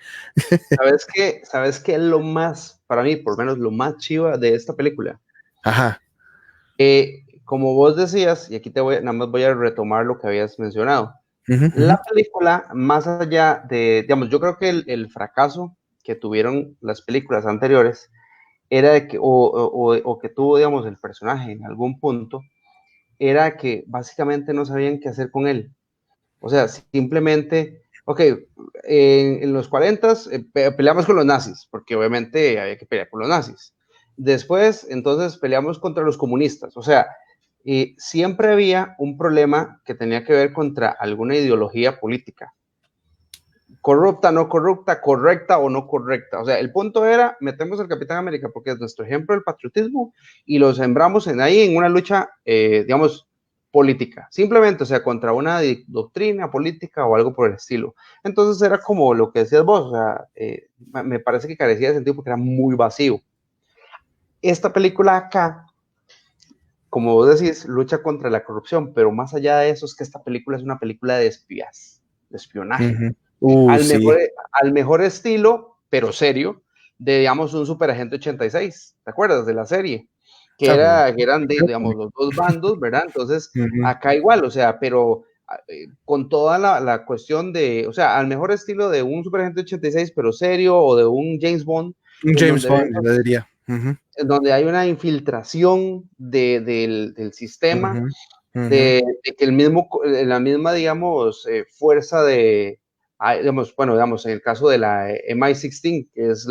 ¿Sabes qué es lo más, para mí, por lo menos lo más chiva de esta película? Ajá. Como vos decías, y aquí nada más voy a retomar lo que habías mencionado. Uh -huh, uh La -huh. película, más allá de, digamos, yo creo que el fracaso que tuvieron las películas anteriores era de que, o que tuvo, digamos, el personaje en algún punto, era que básicamente no sabían qué hacer con él. O sea, simplemente, ok, en los 40 peleamos con los nazis, porque obviamente había que pelear con los nazis. Después, entonces, peleamos contra los comunistas. O sea, siempre había un problema que tenía que ver contra alguna ideología política. Corrupta, no corrupta, correcta o no correcta. O sea, el punto era, metemos al Capitán América porque es nuestro ejemplo del patriotismo y lo sembramos ahí en una lucha, digamos, política. Simplemente, o sea, contra una doctrina política o algo por el estilo. Entonces era como lo que decías vos, o sea, me parece que carecía de sentido porque era muy vacío. Esta película acá, como vos decís, lucha contra la corrupción, pero más allá de eso es que esta película es una película de espías, de espionaje. Sí. Al mejor estilo, pero serio, de, digamos, un Superagente 86, ¿te acuerdas de la serie? Que eran, digamos, los dos bandos, ¿verdad? Entonces, acá igual, o sea, pero con toda la cuestión de, o sea, al mejor estilo de un Superagente 86, pero serio, o de un James Bond, Un en James donde Bond, vemos, yo diría. en donde hay una infiltración del sistema, de que la misma, digamos, fuerza de, digamos, en el caso de la MI6, que es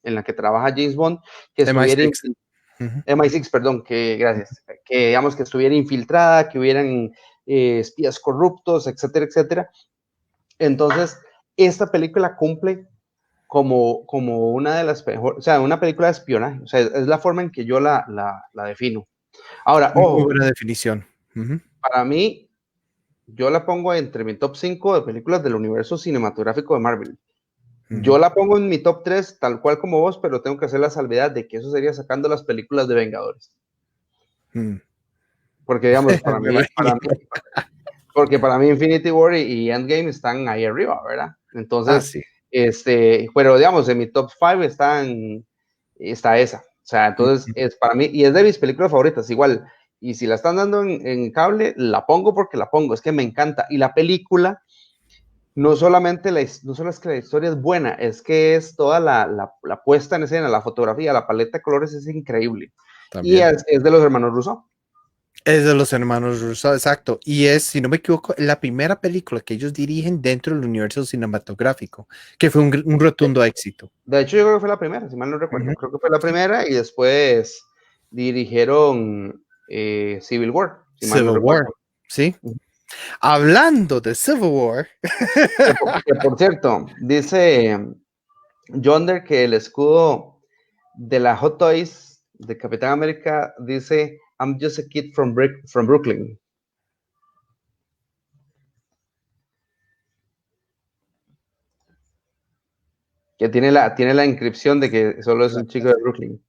en la que trabaja James Bond, que estuviera, MI6. MI6, perdón, gracias, que digamos que estuviera infiltrada, que hubieran espías corruptos, etcétera, etcétera. Entonces, esta película cumple como una de las mejores, o sea, una película de espionaje, o sea, es la forma en que yo la defino. Ahora, Muy ojo, buena definición. para mí, yo la pongo entre mi top 5 de películas del universo cinematográfico de Marvel. Yo la pongo en mi top 3, tal cual como vos, pero tengo que hacer la salvedad de que eso sería sacando las películas de Vengadores. Porque, digamos, Me imagino. porque para mí Infinity War y Endgame están ahí arriba, ¿verdad? Entonces, Sí. pero digamos, en mi top 5 está esa. O sea, entonces es para mí, y es de mis películas favoritas, igual. Y si la están dando en cable, la pongo porque la pongo, es que me encanta. Y la película, no solamente no solo es que la historia es buena, es que es toda la puesta en escena, la fotografía, la paleta de colores es increíble. Y También. es de los hermanos Russo. Es de los hermanos Russo, exacto. Y es, si no me equivoco, la primera película que ellos dirigen dentro del universo cinematográfico, que fue un rotundo éxito. De hecho, yo creo que fue la primera, si mal no recuerdo. Creo que fue la primera y después dirigieron Civil War, si mal no Civil War, recuerdo. ¿sí? Hablando de Civil War. Que por cierto, dice Yonder que el escudo de la Hot Toys de Capitán América dice I'm just a kid from Brooklyn. Que tiene la inscripción de que solo es un chico de Brooklyn.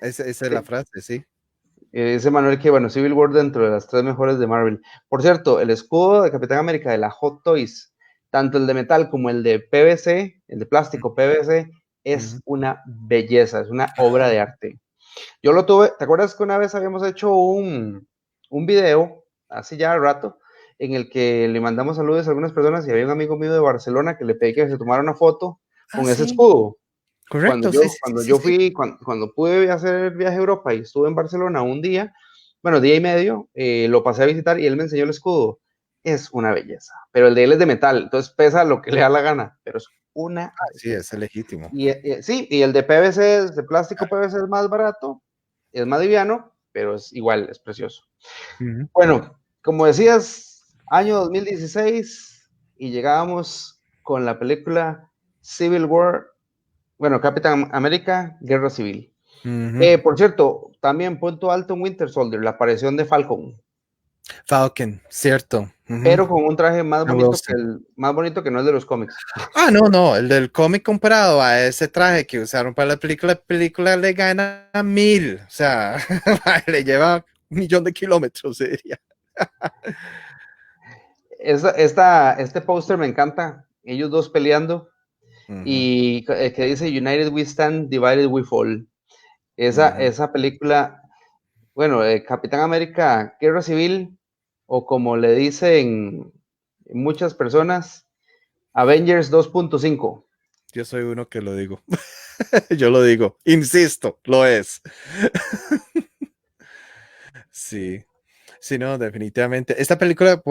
Esa es la frase, sí. Dice Manuel que, bueno, Civil War dentro de las 3 mejores de Marvel. Por cierto, el escudo de Capitán América de la Hot Toys, tanto el de metal como el de PVC, el de plástico PVC, es una belleza, es una obra de arte. Yo lo tuve, ¿te acuerdas que una vez habíamos hecho un video, hace ya rato, en el que le mandamos saludos a algunas personas y había un amigo mío de Barcelona que le pedí que se tomara una foto con ese Sí, escudo? correcto, sí, Cuando sí, yo sí. fui, cuando pude hacer el viaje a Europa y estuve en Barcelona un día, bueno, día y medio, lo pasé a visitar y él me enseñó el escudo. Es una belleza, pero el de él es de metal, entonces pesa lo que le da la gana, pero es una Sí, es belleza. legítimo. Sí, y el de PVC, de plástico PVC es más barato, es más liviano, pero es igual, es precioso. Bueno, como decías, año 2016 y llegábamos con la película Civil War, bueno, Capitán América, Guerra Civil. Por cierto, también punto alto en Winter Soldier, la aparición de Falcon, Falcon, cierto. pero con un traje Wilson. más bonito que no es de los cómics. No, no, el del cómic comparado a ese traje que usaron para la película le gana 1000, o sea, le lleva 1,000,000 de kilómetros, se diría. Este póster me encanta, ellos dos peleando y que dice United we stand, divided we fall. Esa película, bueno, Capitán América, Guerra Civil, o como le dicen muchas personas, Avengers 2.5. Yo soy uno que lo digo. Yo lo digo, insisto, lo es. Sí. Sí, no, definitivamente. Esta película,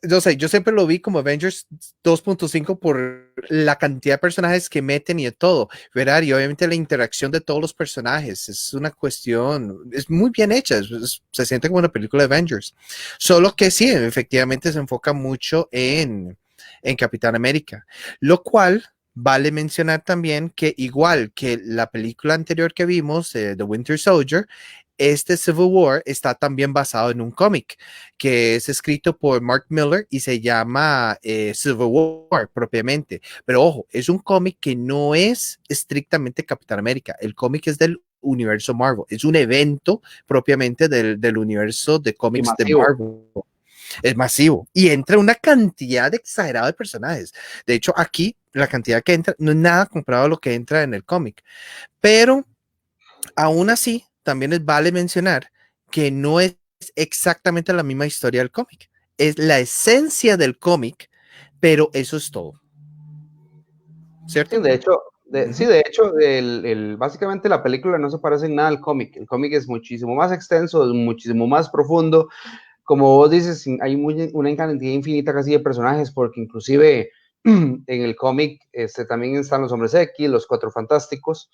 yo sé, yo siempre lo vi como Avengers 2.5 por la cantidad de personajes que meten y de todo, ¿verdad? Y obviamente la interacción de todos los personajes es una cuestión, es muy bien hecha, se siente como una película de Avengers. Solo que sí, efectivamente se enfoca mucho en Capitán América, lo cual vale mencionar también que igual que la película anterior que vimos, The Winter Soldier, este Civil War está también basado en un cómic que es escrito por Mark Miller y se llama Civil War propiamente. Pero ojo, es un cómic que no es estrictamente Capitán América. El cómic es del universo Marvel. Es un evento propiamente del universo de Y cómics de masivo. Marvel. Es masivo y entra una cantidad exagerada de personajes. De hecho, aquí la cantidad que entra no es nada comparado a lo que entra en el cómic. Pero aún así, también vale mencionar que no es exactamente la misma historia del cómic. Es la esencia del cómic, pero eso es todo. Sí, ¿Cierto? de hecho, Uh sí, -huh. de hecho, básicamente la película no se parece en nada al cómic. El cómic es muchísimo más extenso, es muchísimo más profundo. Como vos dices, hay una cantidad infinita casi de personajes, porque inclusive en el cómic también están los Hombres X, los Cuatro Fantásticos.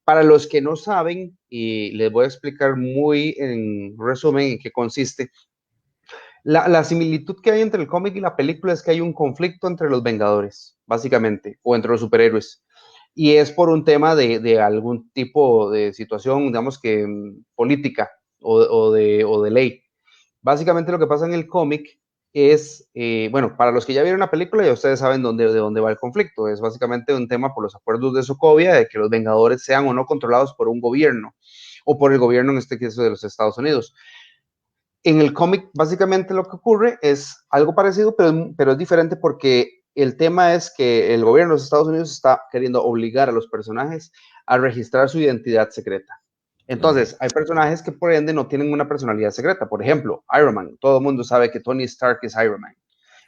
Para los que no saben, y les voy a explicar muy en resumen en qué consiste, la similitud que hay entre el cómic y la película es que hay un conflicto entre los Vengadores, básicamente, o entre los superhéroes. Y es por un tema de algún tipo de situación, digamos que política o de ley. Básicamente lo que pasa en el cómic es, bueno, para los que ya vieron la película ya ustedes saben de dónde va el conflicto. Es básicamente un tema por los acuerdos de Sokovia, de que los Vengadores sean o no controlados por un gobierno, o por el gobierno en este caso de los Estados Unidos. En el cómic, básicamente lo que ocurre es algo parecido, pero es diferente porque el tema es que el gobierno de los Estados Unidos está queriendo obligar a los personajes a registrar su identidad secreta. Entonces, hay personajes que por ende no tienen una personalidad secreta. Por ejemplo, Iron Man. Todo el mundo sabe que Tony Stark es Iron Man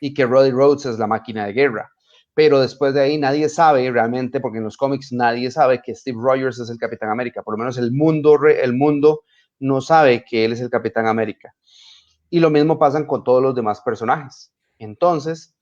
y que Roddy Rhodes es la máquina de guerra. Pero después de ahí nadie sabe realmente, porque en los cómics nadie sabe que Steve Rogers es el Capitán América. Por lo menos el mundo no sabe que él es el Capitán América. Y lo mismo pasa con todos los demás personajes. Entonces,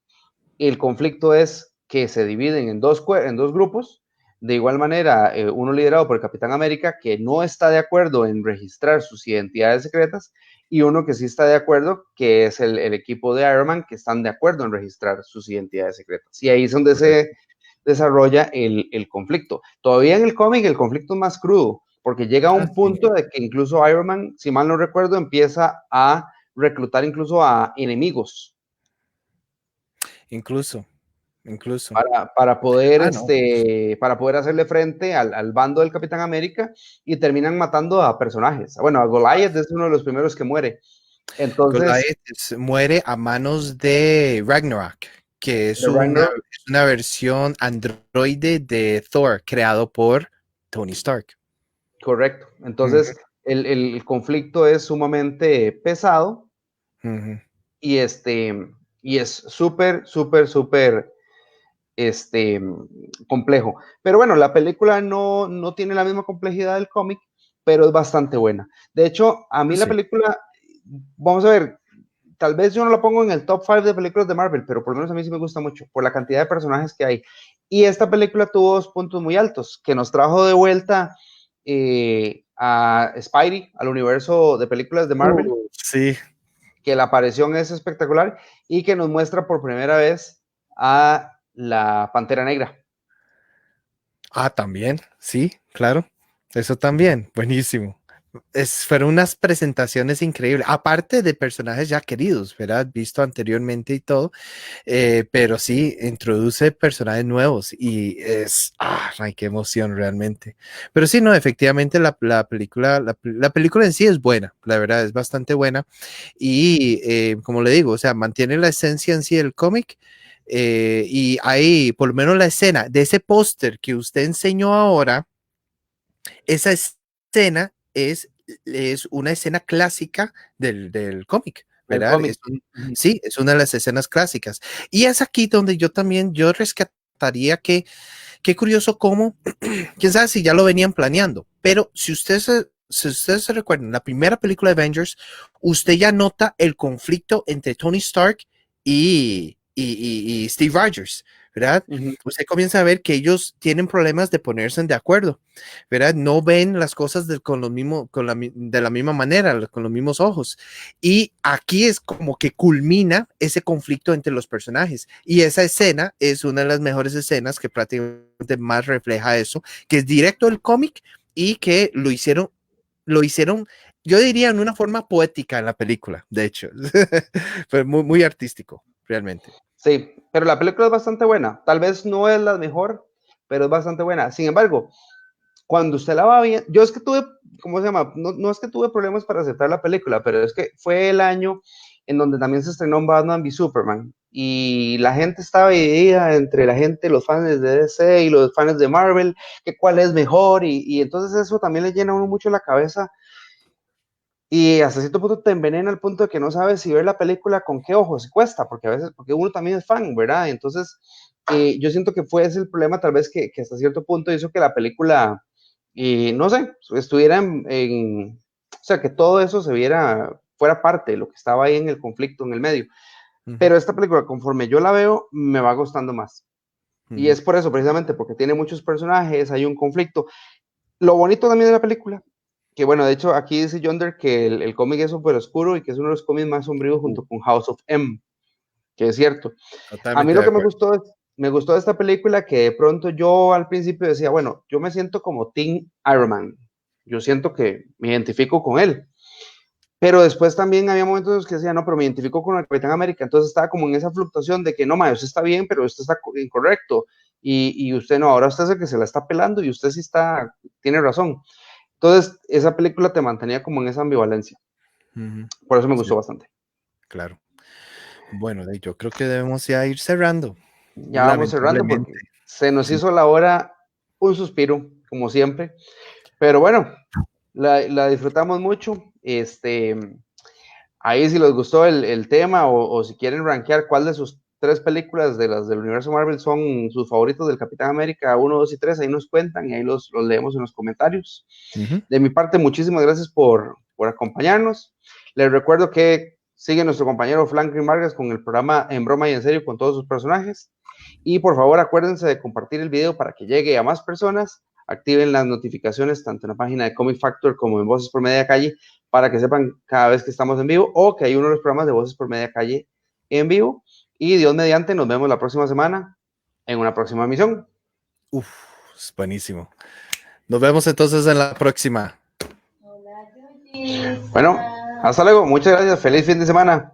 el conflicto es que se dividen en dos grupos. De igual manera, uno liderado por el Capitán América, que no está de acuerdo en registrar sus identidades secretas, y uno que sí está de acuerdo, que es el equipo de Iron Man, que están de acuerdo en registrar sus identidades secretas. Y ahí es donde se desarrolla el conflicto. Todavía en el cómic el conflicto es más crudo, porque llega a un punto de que incluso Iron Man, si mal no recuerdo, empieza a reclutar incluso a enemigos. Incluso. No. Para poder hacerle frente al bando del Capitán América, y terminan matando a personajes. Bueno, a Goliath es uno de los primeros que muere. Entonces, Goliath muere a manos de Ragnarok, que es Ragnarok, una versión androide de Thor creado por Tony Stark. correcto. Entonces, el conflicto es sumamente pesado. Y y es súper, súper, súper complejo. Pero bueno, la película no tiene la misma complejidad del cómic, pero es bastante buena. De hecho, a mí la Sí. película, vamos a ver, tal vez yo no la pongo en el top 5 de películas de Marvel, pero por lo menos a mí sí me gusta mucho por la cantidad de personajes que hay. Y esta película tuvo 2 puntos muy altos, que nos trajo de vuelta a Spidey, al universo de películas de Marvel, Sí. que la aparición es espectacular, y que nos muestra por primera vez a la Pantera Negra. También, sí, claro. Eso también, buenísimo. Fueron unas presentaciones increíbles, aparte de personajes ya queridos, ¿verdad? Visto anteriormente y todo, pero sí, introduce personajes nuevos y ay, qué emoción realmente. Pero sí, no, efectivamente la película, la película en sí es buena, la verdad, es bastante buena y como le digo, o sea, mantiene la esencia en sí del cómic. Y ahí, por lo menos la escena de ese póster que usted enseñó ahora, esa escena es una escena clásica del cómic, El ¿verdad? cómic. Sí, es una de las escenas clásicas. Y es aquí donde yo rescataría que, qué curioso cómo, quién sabe si ya lo venían planeando, pero si usted si ustedes se recuerdan, la primera película de Avengers, usted ya nota el conflicto entre Tony Stark y Steve Rogers, ¿verdad? Ujú. Usted comienza a ver que ellos tienen problemas de ponerse de acuerdo, ¿verdad? No ven las cosas con los mismos, de la misma manera, con los mismos ojos. Y aquí es como que culmina ese conflicto entre los personajes. Y esa escena es una de las mejores escenas que prácticamente más refleja eso, que es directo del cómic y que lo hicieron, yo diría, en una forma poética en la película, de hecho. Fue muy, muy artístico, realmente. Sí, pero la película es bastante buena. Tal vez no es la mejor, pero es bastante buena. Sin embargo, cuando usted la va bien, yo es que tuve, ¿cómo se llama? No, no es que tuve problemas para aceptar la película, pero es que fue el año en donde también se estrenó Batman v Superman y la gente estaba dividida entre la gente, los fans de DC y los fans de Marvel, que cuál es mejor y entonces eso también le llena a uno mucho la cabeza y hasta cierto punto te envenena al punto de que no sabes si ver la película con qué ojos cuesta, porque a veces, porque uno también es fan, ¿verdad? Entonces, yo siento que fue ese el problema tal vez que hasta cierto punto hizo que la película, no sé, estuviera o sea, que todo eso se viera, fuera parte de lo que estaba ahí en el conflicto, en el medio. Uh -huh, Pero esta película, conforme yo la veo, me va gustando más. uh Y -huh. es por eso, precisamente, porque tiene muchos personajes, hay un conflicto. Lo bonito también de la película, que bueno, de hecho aquí dice Yonder que el cómic es súper oscuro y que es uno de los cómics más sombríos junto con House of M, que es cierto. A mí Totalmente lo de que acuerdo. me gustó de esta película que de pronto yo al principio decía, bueno, yo me siento como Team Iron Man, yo siento que me identifico con él, pero después también había momentos en los que decía, no, pero me identifico con el Capitán América, entonces estaba como en esa fluctuación de que no, ma, usted está bien, pero usted está incorrecto, y usted no, ahora usted es el que se la está pelando y usted sí está, tiene razón. Entonces, esa película te mantenía como en esa ambivalencia. Uh -huh. Por eso me Sí, gustó bastante. claro. Bueno, yo creo que debemos ya ir cerrando, Ya vamos cerrando lamentablemente. porque se nos Sí. hizo la hora un suspiro, como siempre. Pero bueno, la disfrutamos mucho. Ahí si les gustó el tema o si quieren rankear cuál de sus tres películas de las del universo Marvel son sus favoritos del Capitán América 1, 2 y 3, ahí nos cuentan y ahí los leemos en los comentarios. Uh -huh. De mi parte, muchísimas gracias por acompañarnos. Les recuerdo que sigue nuestro compañero Franklin Vargas con el programa En Broma y en Serio con todos sus personajes. Y por favor, acuérdense de compartir el video para que llegue a más personas. Activen las notificaciones tanto en la página de Comic Factor como en Voces por Media Calle para que sepan cada vez que estamos en vivo o que hay uno de los programas de Voces por Media Calle en vivo. Y Dios mediante, nos vemos la próxima semana en una próxima emisión. Uf, es buenísimo. Nos vemos entonces en la próxima. Bueno, hasta luego. Muchas gracias. Feliz fin de semana.